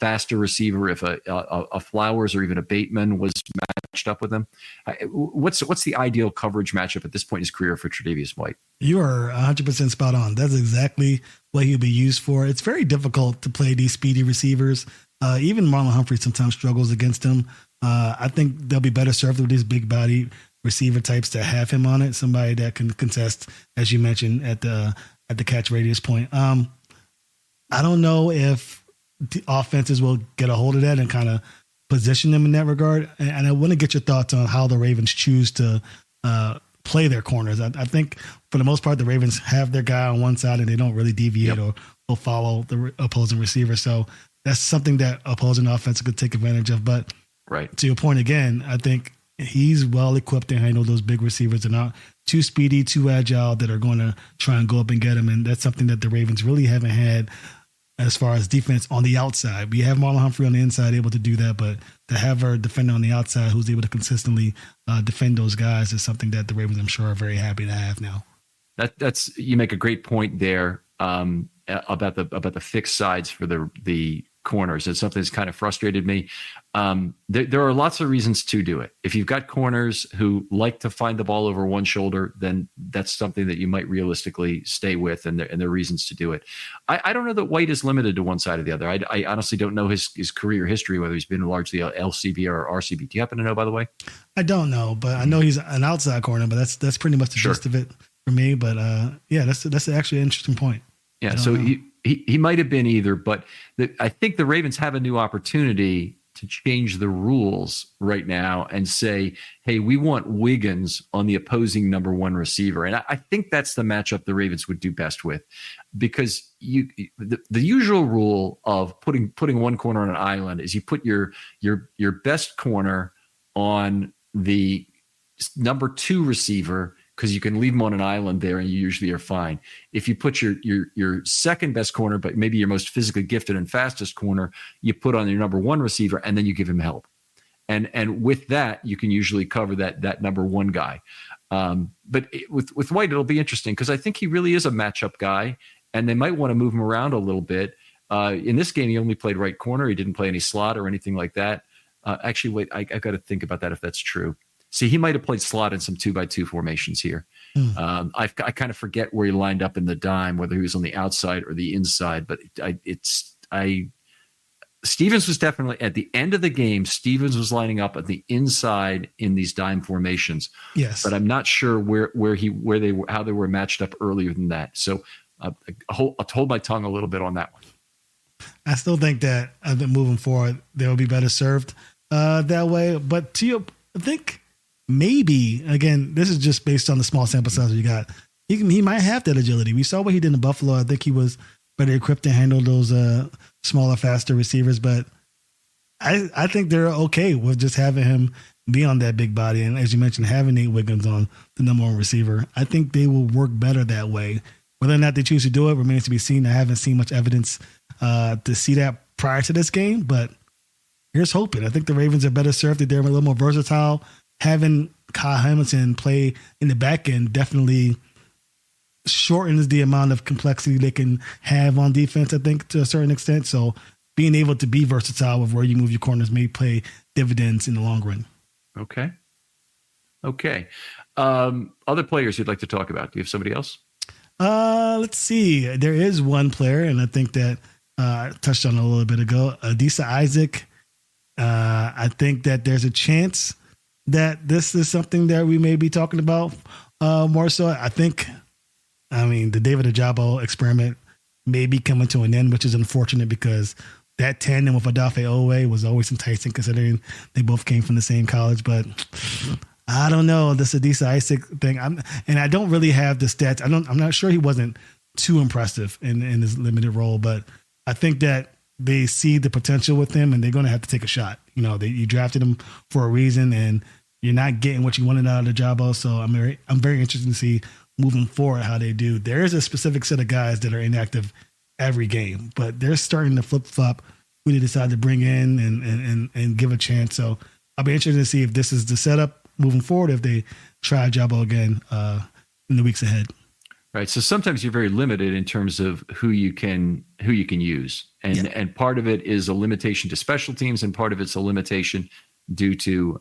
faster receiver if a Flowers or even a Bateman was matched up with him. What's the ideal coverage matchup at this point in his career for Tre'Davious White? You are 100% spot on. That's exactly what he'll be used for. It's very difficult to play these speedy receivers. Even Marlon Humphrey sometimes struggles against him. I think they'll be better served with these big body receiver types to have him on it. Somebody that can contest, as you mentioned, at the catch radius point. I don't know if the offenses will get a hold of that and kind of position them in that regard. And I want to get your thoughts on how the Ravens choose to play their corners. I think for the most part, the Ravens have their guy on one side and they don't really deviate or follow the opposing receiver. So that's something that opposing offense could take advantage of. But to your point again, I think he's well equipped to handle those big receivers. They're not too speedy, too agile that are going to try and go up and get him. And that's something that the Ravens really haven't had as far as defense on the outside. We have Marlon Humphrey on the inside able to do that, but to have a defender on the outside who's able to consistently defend those guys is something that the Ravens, I'm sure, are very happy to have now. That's you make a great point there about the fixed sides for the corners. It's something that's kind of frustrated me. There are lots of reasons to do it. If you've got corners who like to find the ball over one shoulder, then that's something that you might realistically stay with, and there are reasons to do it. I don't know that White is limited to one side or the other. I honestly don't know his career history, whether he's been largely LCB or RCB. Do you happen to know, by the way? I don't know, but I know he's an outside corner, but that's pretty much the gist of it for me. But that's actually an interesting point. Yeah, so he might have been either, but I think the Ravens have a new opportunity to change the rules right now and say, hey, we want Wiggins on the opposing number one receiver. And I think that's the matchup the Ravens would do best with, because the usual rule of putting one corner on an island is you put your best corner on the number two receiver, because you can leave them on an island there and you usually are fine. If you put your second best corner, but maybe your most physically gifted and fastest corner, you put on your number one receiver and then you give him help. And with that, you can usually cover that number one guy. But with White, it'll be interesting because I think he really is a matchup guy, and they might want to move him around a little bit. In this game, he only played right corner. He didn't play any slot or anything like that. Actually, wait, I got to think about that if that's true. See, he might have played slot in some 2x2 formations here. I kind of forget where he lined up in the dime, whether he was on the outside or the inside. But Stevens was definitely at the end of the game. Stevens was lining up at the inside in these dime formations. Yes, but I'm not sure how they were matched up earlier than that. So I'll hold my tongue a little bit on that one. I still think that moving forward, they will be better served that way. But I think. Maybe, again, this is just based on the small sample size you got. He might have that agility. We saw what he did in Buffalo. I think he was better equipped to handle those smaller, faster receivers. But I think they're okay with just having him be on that big body. And as you mentioned, having Nate Wiggins on the number one receiver, I think they will work better that way. Whether or not they choose to do it remains to be seen. I haven't seen much evidence to see that prior to this game. But here's hoping. I think the Ravens are better served if they're a little more versatile. Having Kyle Hamilton play in the back end definitely shortens the amount of complexity they can have on defense, I think, to a certain extent. So being able to be versatile with where you move your corners may play dividends in the long run. Okay. Other players you'd like to talk about? Do you have somebody else? Let's see. There is one player, and I think that I touched on a little bit ago, Adisa Isaac. I think that there's a chance that this is something that we may be talking about more so. The David Ojabo experiment may be coming to an end, which is unfortunate because that tandem with Odafe Oweh was always enticing considering they both came from the same college. But I don't know, this Adisa Isaac thing. I don't really have the stats. I'm not sure he wasn't too impressive in his limited role. But I think that they see the potential with him, and they're going to have to take a shot. You drafted him for a reason, and you're not getting what you wanted out of the Jabo. So I'm very interested to see moving forward how they do. There is a specific set of guys that are inactive every game, but they're starting to flip flop who they decide to bring in and give a chance. So I'll be interested to see if this is the setup moving forward, if they try Jabo again in the weeks ahead. Right. So sometimes you're very limited in terms of who you can use. And part of it is a limitation to special teams, and part of it's a limitation due to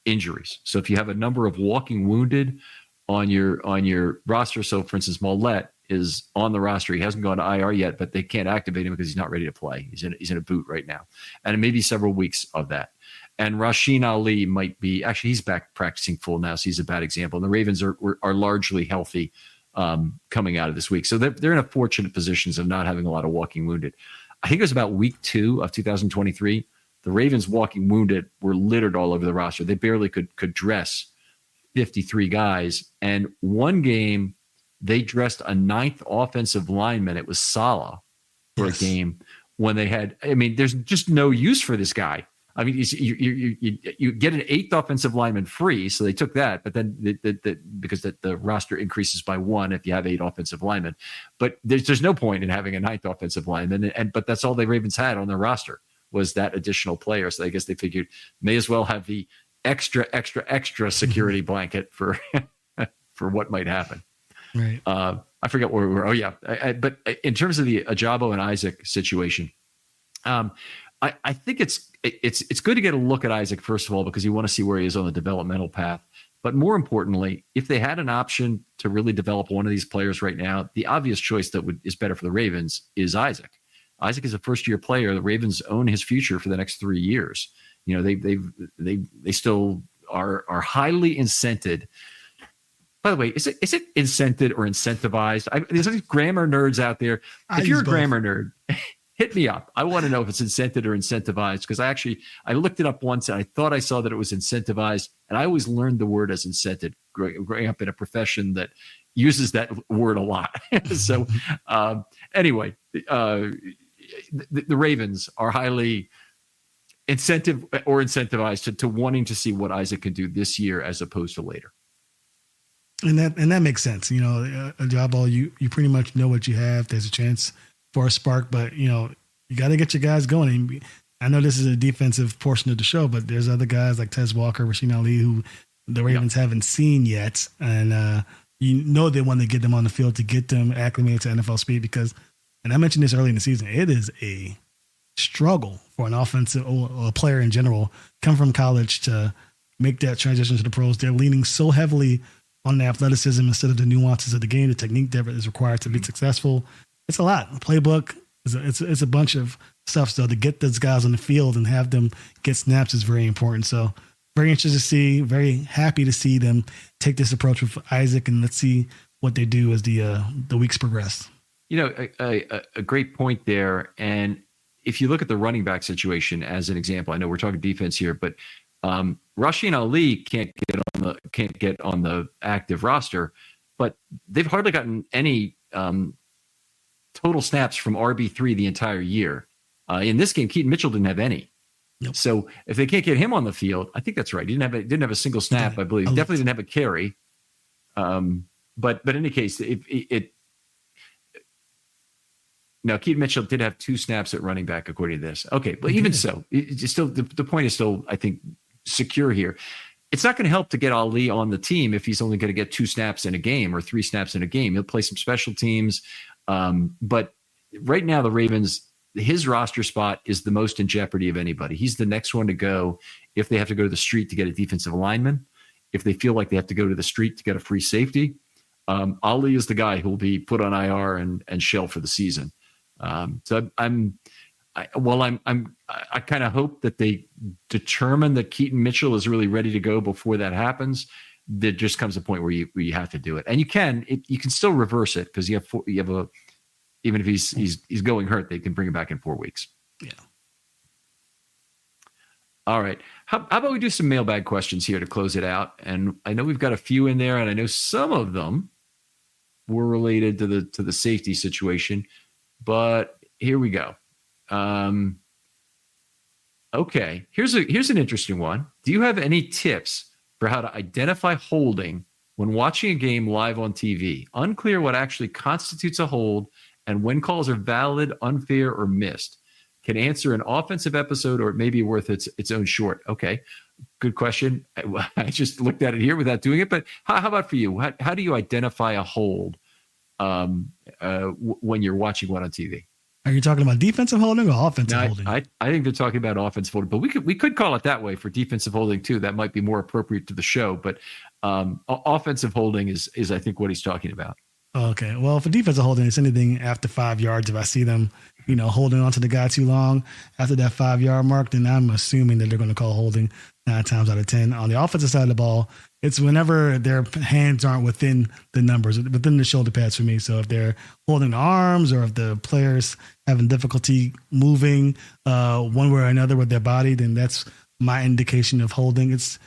injuries. So if you have a number of walking wounded on your roster, so for instance, Mollett is on the roster. He hasn't gone to IR yet, but they can't activate him because he's not ready to play. He's in a boot right now. And it may be several weeks of that. And Rasheen Ali might be, actually he's back practicing full now, so he's a bad example. And the Ravens are largely healthy coming out of this week. So they're in a fortunate position of not having a lot of walking wounded. I think it was about week 2 of 2023. The Ravens walking wounded were littered all over the roster. They barely could dress 53 guys. And one game, they dressed a 9th offensive lineman. It was Salah for a game when they had, there's just no use for this guy. You get an 8th offensive lineman free, so they took that. But then because the roster increases by 1 if you have 8 offensive linemen. But there's no point in having a 9th offensive lineman. But that's all the Ravens had on their roster was that additional player. So I guess they figured may as well have the extra security blanket for for what might happen. Right. I forget where we were. Oh yeah. But in terms of the Ajabo and Isaac situation, I think it's good to get a look at Isaac, first of all, because you want to see where he is on the developmental path. But more importantly, if they had an option to really develop one of these players right now, the obvious choice that is better for the Ravens is Isaac. Isaac is a first-year player. The Ravens own his future for the next 3 years. They still are highly incented. By the way, is it incented or incentivized? There's these grammar nerds out there. If you're a grammar nerd, hit me up. I want to know if it's incented or incentivized, because I looked it up once and I thought I saw that it was incentivized, and I always learned the word as incented growing up in a profession that uses that word a lot. So anyway, the Ravens are highly incentivized to wanting to see what Isaac can do this year as opposed to later. And that makes sense. A job ball, you pretty much know what you have. There's a chance for a spark, but you got to get your guys going. And I know this is a defensive portion of the show, but there's other guys like Tez Walker, Rasheen Ali, who the Ravens haven't seen yet. And they want to get them on the field to get them acclimated to NFL speed, because, and I mentioned this early in the season, it is a struggle for an offensive or a player in general come from college to make that transition to the pros. They're leaning so heavily on the athleticism instead of the nuances of the game, the technique that is required to be successful. It's a lot. The playbook it's a bunch of stuff. So to get those guys on the field and have them get snaps is very important. So very interested to see, very happy to see them take this approach with Isaac, and let's see what they do as the weeks progress. A great point there. And if you look at the running back situation as an example, I know we're talking defense here, but Rasheen Ali can't get on the active roster, but they've hardly gotten any total snaps from RB3 the entire year. In this game, Keaton Mitchell didn't have any. Nope. So if they can't get him on the field, I think that's right. He didn't have a single snap, I believe. He definitely didn't have a carry. But in any case, now Keaton Mitchell did have 2 snaps at running back according to this. Okay, but even so, it's still the point is still, I think, secure here. It's not going to help to get Ali on the team if he's only going to get 2 snaps in a game or 3 snaps in a game. He'll play some special teams. But right now, the Ravens, his roster spot is the most in jeopardy of anybody. He's the next one to go if they have to go to the street to get a defensive lineman, if they feel like they have to go to the street to get a free safety. Ali is the guy who will be put on IR and shell for the season. So I kind of hope that they determine that Keaton Mitchell is really ready to go before that happens. There just comes a point where you have to do it, and you can still reverse it, because you have a even if he's going hurt, they can bring him back in 4 weeks. Yeah. All right. How about we do some mailbag questions here to close it out? And I know we've got a few in there, and I know some of them were related to the safety situation, but here we go. Okay, here's an interesting one. Do you have any tips for how to identify holding when watching a game live on TV? Unclear what actually constitutes a hold and when calls are valid, unfair, or missed. Can answer an offensive episode, or it may be worth its own short. Okay, good question. I just looked at it here without doing it, but how about for you? How do you identify a hold when you're watching one on TV? Are you talking about defensive holding or offensive holding? I think they're talking about offensive holding, but we could call it that way for defensive holding too. That might be more appropriate to the show, but offensive holding is I think what he's talking about. Okay. Well, for defensive holding, it's anything after 5 yards. If I see them, holding on to the guy too long after that 5 yard mark, then I'm assuming that they're going to call holding 9 times out of 10. On the offensive side of the ball, it's whenever their hands aren't within the numbers, within the shoulder pads for me. So if they're holding the arms, or if the player's having difficulty moving one way or another with their body, then that's my indication of holding. It's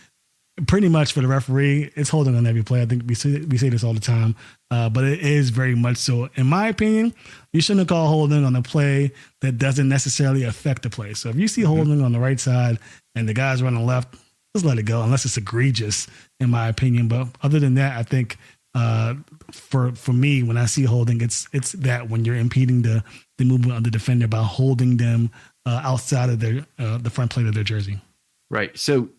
pretty much for the referee, it's holding on every play. I think we say this all the time, but it is very much so. In my opinion, you shouldn't call holding on a play that doesn't necessarily affect the play. So if you see holding on the right side and the guy's running left, just let it go, unless it's egregious, in my opinion. But other than that, I think for me, when I see holding, it's that when you're impeding the movement of the defender by holding them outside of the front plate of their jersey. Right. So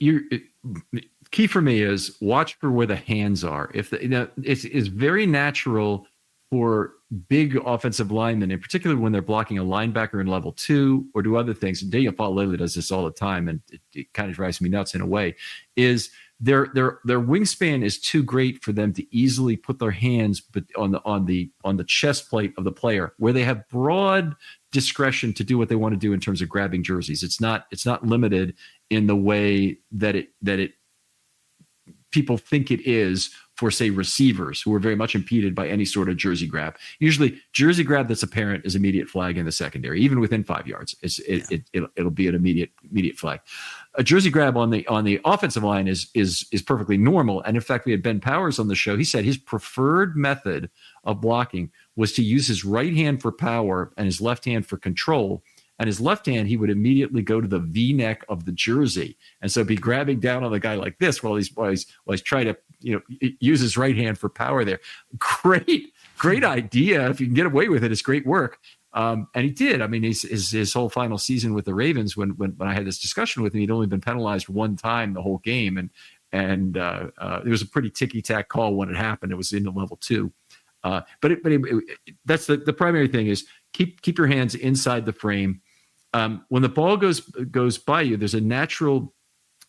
key for me is watch for where the hands are. It's very natural for big offensive linemen, in particular when they're blocking a linebacker in level 2 or do other things. And Daniel Faalele does this all the time, and it kind of drives me nuts in a way. Is their wingspan is too great for them to easily put their hands on the chest plate of the player, where they have broad discretion to do what they want to do in terms of grabbing jerseys. It's not limited in the way that it people think it is for, say, receivers who are very much impeded by any sort of jersey grab. Usually jersey grab that's apparent is immediate flag in the secondary, even within 5 yards. It'll be an immediate flag. A jersey grab on the offensive line is perfectly normal. And in fact, we had Ben Powers on the show. He said his preferred method of blocking was to use his right hand for power and his left hand for control. And his left hand, he would immediately go to the V-neck of the jersey, and so be grabbing down on the guy like this while he's trying to use his right hand for power there. Great idea. If you can get away with it, it's great work. And he did. I mean, his whole final season with the Ravens, when I had this discussion with him, he'd only been penalized one time the whole game, and it was a pretty ticky-tack call when it happened. It was in the level 2. But that's the primary thing is keep your hands inside the frame. When the ball goes by you, there's a natural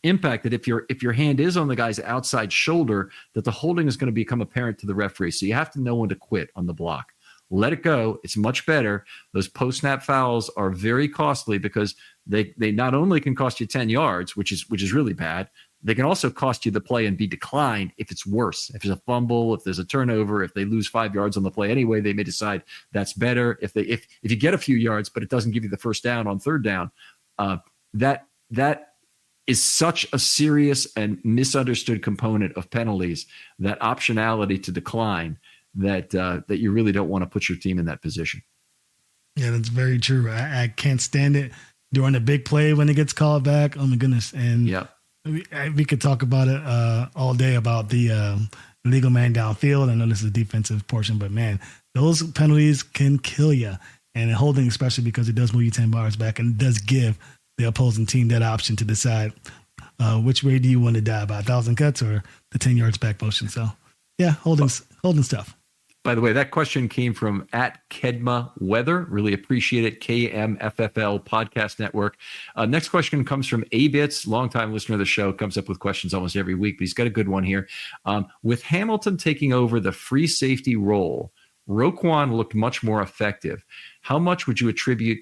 impact that if your hand is on the guy's outside shoulder, that the holding is going to become apparent to the referee. So you have to know when to quit on the block. Let it go. It's much better. Those post-snap fouls are very costly because they not only can cost you 10 yards, which is really bad, they can also cost you the play and be declined if it's worse. If there's a fumble, if there's a turnover, if they lose 5 yards on the play anyway, they may decide that's better. If you get a few yards, but it doesn't give you the first down on third down, that is such a serious and misunderstood component of penalties, that optionality to decline, that you really don't want to put your team in that position. Yeah, that's very true. I can't stand it during a big play when it gets called back. Oh my goodness. And yeah. We could talk about it all day about the legal man downfield. I know this is a defensive portion, but man, those penalties can kill you. And holding, especially because it does move you 10 yards back, and it does give the opposing team that option to decide which way do you want to die, by 1,000 cuts or the 10 yards back motion. So yeah, holding stuff. By the way, that question came from @Kedma Weather. Really appreciate it. KMFFL Podcast Network. Next question comes from A-Bits, longtime listener of the show, comes up with questions almost every week, but he's got a good one here. With Hamilton taking over the free safety role, Roquan looked much more effective. How much would you attribute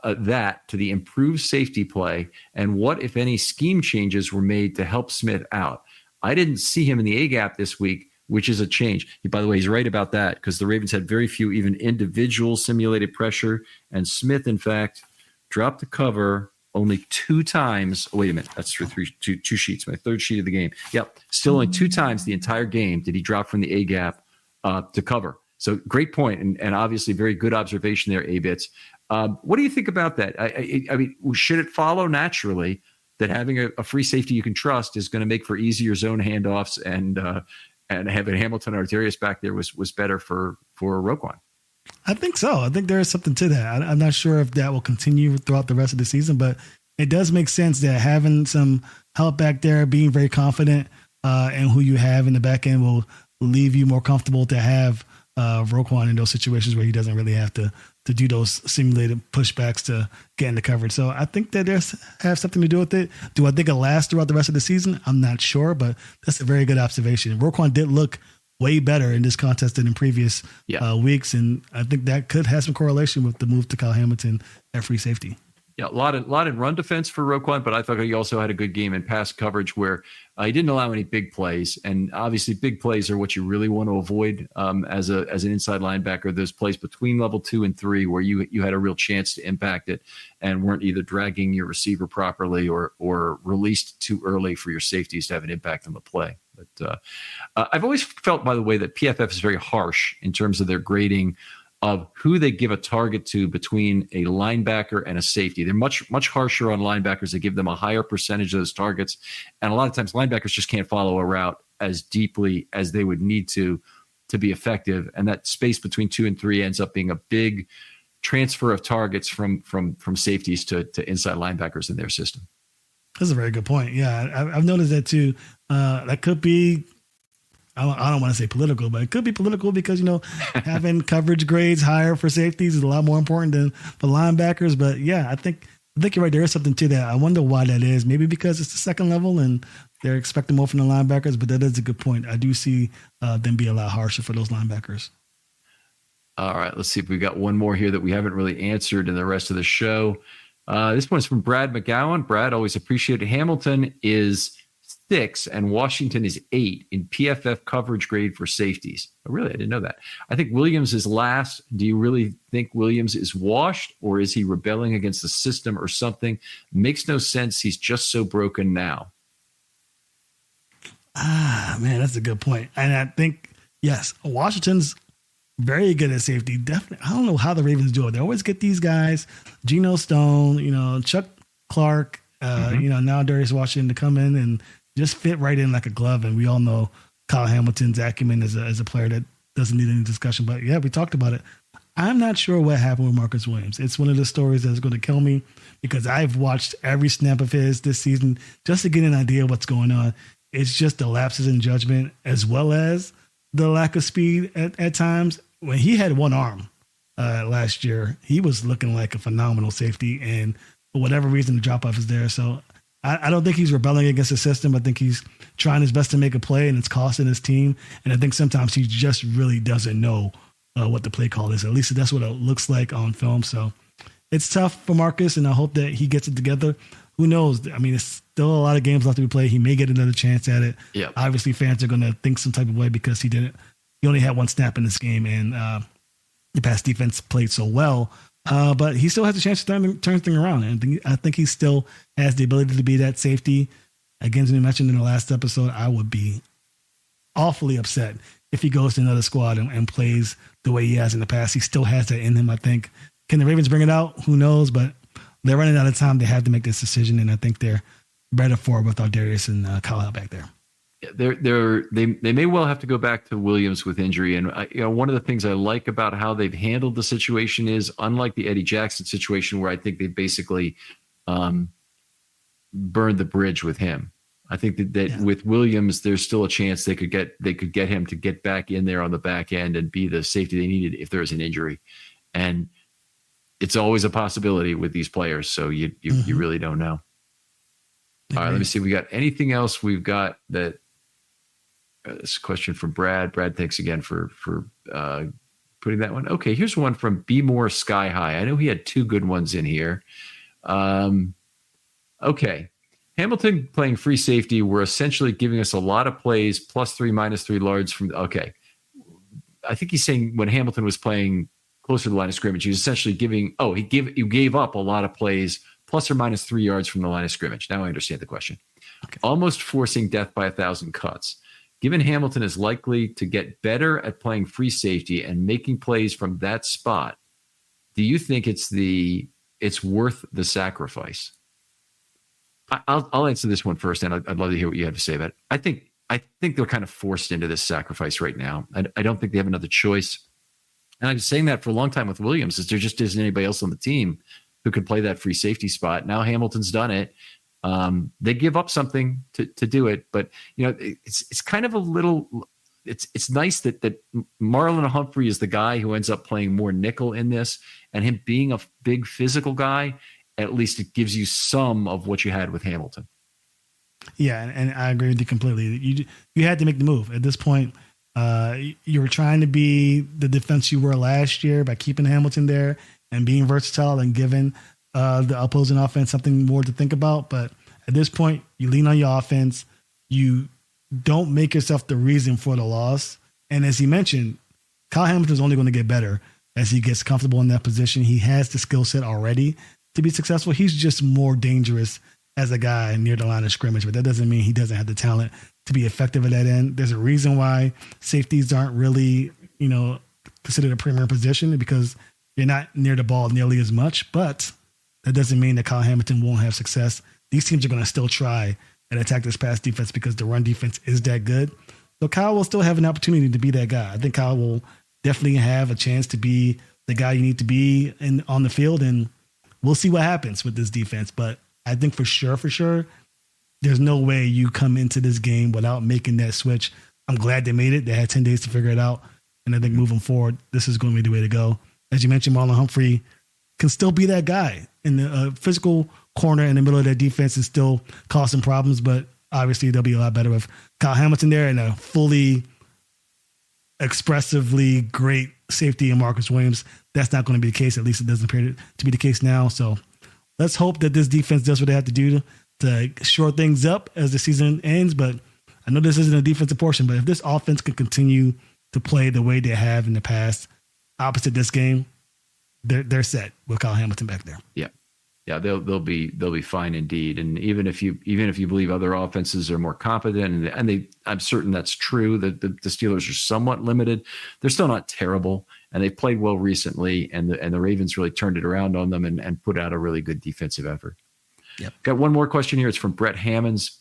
that to the improved safety play, and what, if any, scheme changes were made to help Smith out? I didn't see him in the A-gap this week, which is a change. By the way, he's right about that, because the Ravens had very few even individual simulated pressure, and Smith, in fact, dropped the cover only 2 times. Oh, wait a minute. That's for two sheets, my third sheet of the game. Yep. Still only 2 times the entire game did he drop from the A-gap to cover. So great point, and obviously very good observation there, A-Bits. What do you think about that? I mean, should it follow naturally that having a free safety you can trust is going to make for easier zone handoffs, and having Hamilton or Darius back there was better for Roquan? I think so. I think there is something to that. I'm not sure if that will continue throughout the rest of the season, but it does make sense that having some help back there, being very confident in who you have in the back end will leave you more comfortable to have Roquan in those situations where he doesn't really have to do those simulated pushbacks to get into coverage. So I think that have something to do with it. Do I think it'll last throughout the rest of the season? I'm not sure, but that's a very good observation. Roquan did look way better in this contest than in previous weeks, and I think that could have some correlation with the move to Kyle Hamilton at free safety. Yeah, a lot in run defense for Roquan, but I thought he also had a good game in pass coverage where he didn't allow any big plays. And obviously, big plays are what you really want to avoid as an inside linebacker. Those plays between level 2 and 3 where you had a real chance to impact it and weren't either dragging your receiver properly or released too early for your safeties to have an impact on the play. But I've always felt, by the way, that PFF is very harsh in terms of their grading of who they give a target to between a linebacker and a safety. They're much harsher on linebackers. They give them a higher percentage of those targets. And a lot of times linebackers just can't follow a route as deeply as they would need to be effective. And that space between 2 and 3 ends up being a big transfer of targets from safeties to inside linebackers in their system. That's a very good point. Yeah, I've noticed that too. That could be, I don't want to say political, but it could be political because, having coverage grades higher for safeties is a lot more important than for linebackers. But yeah, I think you're right. There is something to that. I wonder why that is. Maybe because it's the second level and they're expecting more from the linebackers, but that is a good point. I do see them be a lot harsher for those linebackers. All right, let's see if we've got one more here that we haven't really answered in the rest of the show. This one's from Brad McGowan. Brad, always appreciate it. Hamilton is 6 and Washington is 8 in PFF coverage grade for safeties. Oh, really? I didn't know that. I think Williams is last. Do you really think Williams is washed, or is he rebelling against the system or something? Makes no sense. He's just so broken now. Man, that's a good point. And I think, yes, Washington's very good at safety. Definitely. I don't know how the Ravens do it. They always get these guys, Geno Stone, Chuck Clark, now Darius Washington to come in and just fit right in like a glove. And we all know Kyle Hamilton's acumen as a player that doesn't need any discussion. But yeah, we talked about it. I'm not sure what happened with Marcus Williams. It's one of the stories that's going to kill me because I've watched every snap of his this season just to get an idea of what's going on. It's just the lapses in judgment as well as the lack of speed at times. When he had one arm last year, he was looking like a phenomenal safety. And for whatever reason, the drop-off is there. So I don't think he's rebelling against the system. I think he's trying his best to make a play, and it's costing his team. And I think sometimes he just really doesn't know what the play call is. At least that's what it looks like on film. So it's tough for Marcus, and I hope that he gets it together. Who knows? I mean, it's still a lot of games left to be played. He may get another chance at it. Yeah. Obviously, fans are going to think some type of way because he only had one snap in this game, and the pass defense played so well. But he still has a chance to turn things around. And I think he still has the ability to be that safety. Again, as we mentioned in the last episode, I would be awfully upset if he goes to another squad and plays the way he has in the past. He still has that in him, I think. Can the Ravens bring it out? Who knows? But they're running out of time. They have to make this decision, and I think they're better for it without Darius and Kyle back there. They may well have to go back to Williams with injury. And one of the things I like about how they've handled the situation is, unlike the Eddie Jackson situation, where I think they basically burned the bridge with him. I think that with Williams, there's still a chance they could get him to get back in there on the back end and be the safety they needed if there's an injury. And it's always a possibility with these players. So you really don't know. All right, let me see. We got anything else? We've got that. This question from Brad. Brad, thanks again for putting that one. Okay, here's one from B More Sky High. I know he had 2 good ones in here. Okay. Hamilton playing free safety. We're essentially giving us a lot of plays, +3, -3 yards from. Okay. I think he's saying when Hamilton was playing closer to the line of scrimmage, he was essentially giving, you gave up a lot of plays, ±3 yards from the line of scrimmage. Now I understand the question. Okay. Almost forcing death by 1,000 cuts. Given Hamilton is likely to get better at playing free safety and making plays from that spot, do you think it's worth the sacrifice? I'll answer this one first, and I'd love to hear what you have to say about it. I think they're kind of forced into this sacrifice right now. I don't think they have another choice. And I've been saying that for a long time with Williams, is there just isn't anybody else on the team who could play that free safety spot. Now Hamilton's done it. They give up something to do it, but it's kind of a little. It's nice that Marlon Humphrey is the guy who ends up playing more nickel in this, and him being a big physical guy, at least it gives you some of what you had with Hamilton. Yeah, and I agree with you completely. You had to make the move at this point. You were trying to be the defense you were last year by keeping Hamilton there and being versatile and giving the opposing offense something more to think about. But at this point, you lean on your offense. You don't make yourself the reason for the loss. And as he mentioned, Kyle Hamilton is only going to get better as he gets comfortable in that position. He has the skill set already to be successful. He's just more dangerous as a guy near the line of scrimmage, but that doesn't mean he doesn't have the talent to be effective at that end. There's a reason why safeties aren't really, considered a premier position, because you're not near the ball nearly as much, but that doesn't mean that Kyle Hamilton won't have success. These teams are going to still try and attack this pass defense because the run defense is that good. So Kyle will still have an opportunity to be that guy. I think Kyle will definitely have a chance to be the guy you need to be on the field, and we'll see what happens with this defense. But I think for sure, there's no way you come into this game without making that switch. I'm glad they made it. They had 10 days to figure it out. And I think moving forward, this is going to be the way to go. As you mentioned, Marlon Humphrey can still be that guy in the physical corner in the middle of that defense and still cause some problems. But obviously, they'll be a lot better with Kyle Hamilton there and a fully expressively great safety in Marcus Williams. That's not going to be the case. At least it doesn't appear to be the case now. So let's hope that this defense does what they have to do to shore things up as the season ends. But I know this isn't a defensive portion, but if this offense can continue to play the way they have in the past, opposite this game, they're set with Kyle Hamilton back there. Yeah, they'll be fine indeed. And even if you believe other offenses are more competent, and I'm certain that's true, that the Steelers are somewhat limited, they're still not terrible, and they've played well recently, and the Ravens really turned it around on them and put out a really good defensive effort. Yep. Got one more question here. It's from Brett Hammonds.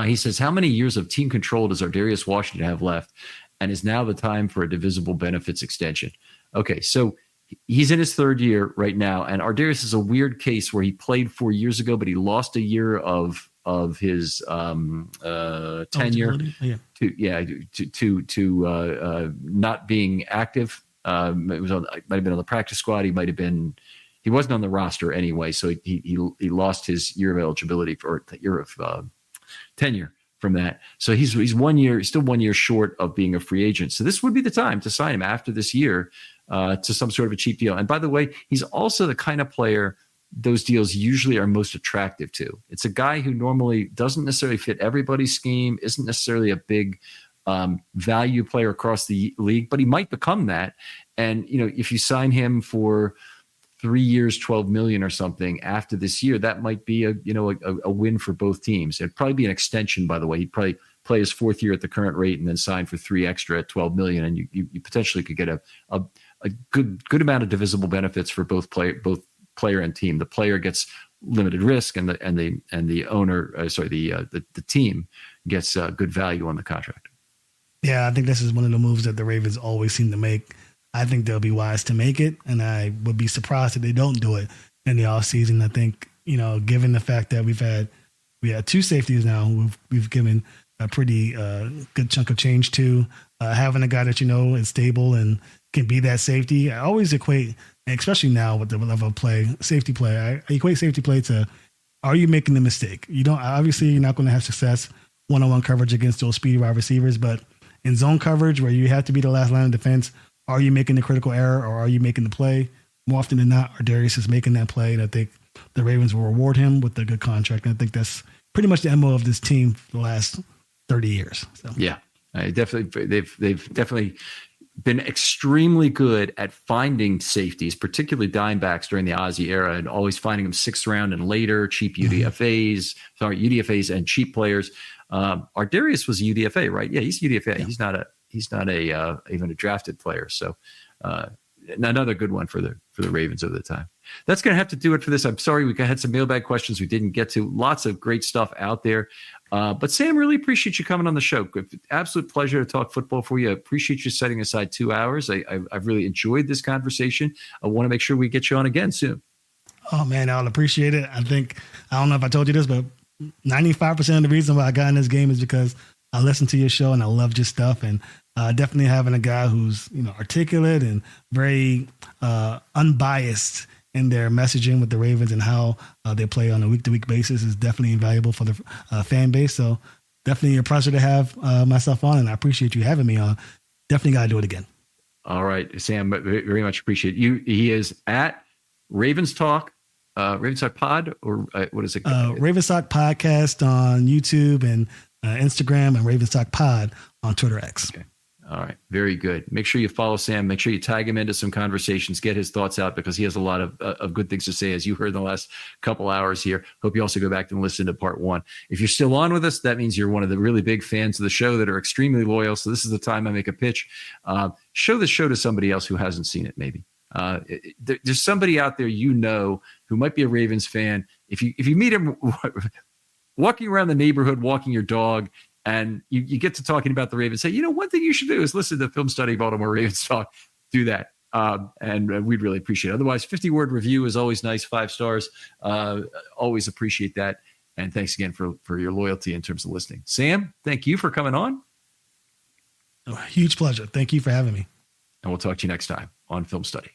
He says, how many years of team control does Ardarius Washington have left? And is now the time for a divisible benefits extension? Okay, so he's in his third year right now. And Ardarius is a weird case where he played 4 years ago, but he lost a year of his tenure to not being active. Might have been on the practice squad. He wasn't on the roster anyway, so he lost his year of eligibility for year of tenure from that. So he's still 1 year short of being a free agent. So this would be the time to sign him after this year to some sort of a cheap deal. And by the way, he's also the kind of player those deals usually are most attractive to. It's a guy who normally doesn't necessarily fit everybody's scheme, isn't necessarily a big value player across the league, but he might become that. And if you sign him for 3 years, $12 million or something after this year, that might be a win for both teams. It'd probably be an extension, by the way. He'd probably play his fourth year at the current rate and then sign for 3 extra at $12 million. And you potentially could get a good amount of divisible benefits for both player and team. The player gets limited risk, and the owner, the team gets good value on the contract. Yeah, I think this is one of the moves that the Ravens always seem to make. I think they'll be wise to make it, and I would be surprised if they don't do it in the offseason. I think, given the fact that we had 2 safeties now, we've given a pretty good chunk of change to having a guy that is stable and can be that safety. I always equate, especially now with the level of play, safety play. I equate safety play to, are you making the mistake? Obviously you're not going to have success one-on-one coverage against those speedy wide receivers, but in zone coverage where you have to be the last line of defense, are you making the critical error or are you making the play? More often than not, Ardarius is making that play, and I think the Ravens will reward him with a good contract. And I think that's pretty much the MO of this team for the last 30 years. So. Yeah, they've definitely been extremely good at finding safeties, particularly dime backs during the Ozzie era, and always finding them 6th round and later, cheap UDFAs and cheap players. Ardarius was a UDFA, right? Yeah, he's UDFA. Yeah. He's not a even a drafted player. So another good one for the Ravens over the time. That's going to have to do it for this. I'm sorry we had some mailbag questions we didn't get to. Lots of great stuff out there. But Sam, really appreciate you coming on the show. Absolute pleasure to talk football for you. I appreciate you setting aside 2 hours. I've really enjoyed this conversation. I want to make sure we get you on again soon. Oh man, I'll appreciate it. I don't know if I told you this, but 95% of the reason why I got in this game is because I listen to your show and I loved your stuff. And definitely having a guy who's, articulate and very unbiased in their messaging with the Ravens and how they play on a week-to-week basis is definitely invaluable for the fan base. So definitely a pleasure to have myself on, and I appreciate you having me on. Definitely got to do it again. All right, Sam, very much appreciate you. He is at Ravens Talk Pod, or what is it? Ravens Talk Podcast on YouTube and Instagram, and Ravens Talk Pod on Twitter X. Okay. All right. Very good. Make sure you follow Sam. Make sure you tag him into some conversations, get his thoughts out, because he has a lot of good things to say, as you heard in the last couple hours here. Hope you also go back and listen to part 1. If you're still on with us, that means you're one of the really big fans of the show that are extremely loyal. So this is the time I make a pitch. Show the show to somebody else who hasn't seen it, maybe. There's somebody out there who might be a Ravens fan. If you meet him walking around the neighborhood, walking your dog, and you get to talking about the Ravens, say, one thing you should do is listen to Film Study Baltimore Ravens Talk. Do that. And we'd really appreciate it. Otherwise, 50-word review is always nice, 5 stars. Always appreciate that. And thanks again for your loyalty in terms of listening. Sam, thank you for coming on. Oh, huge pleasure. Thank you for having me. And we'll talk to you next time on Film Study.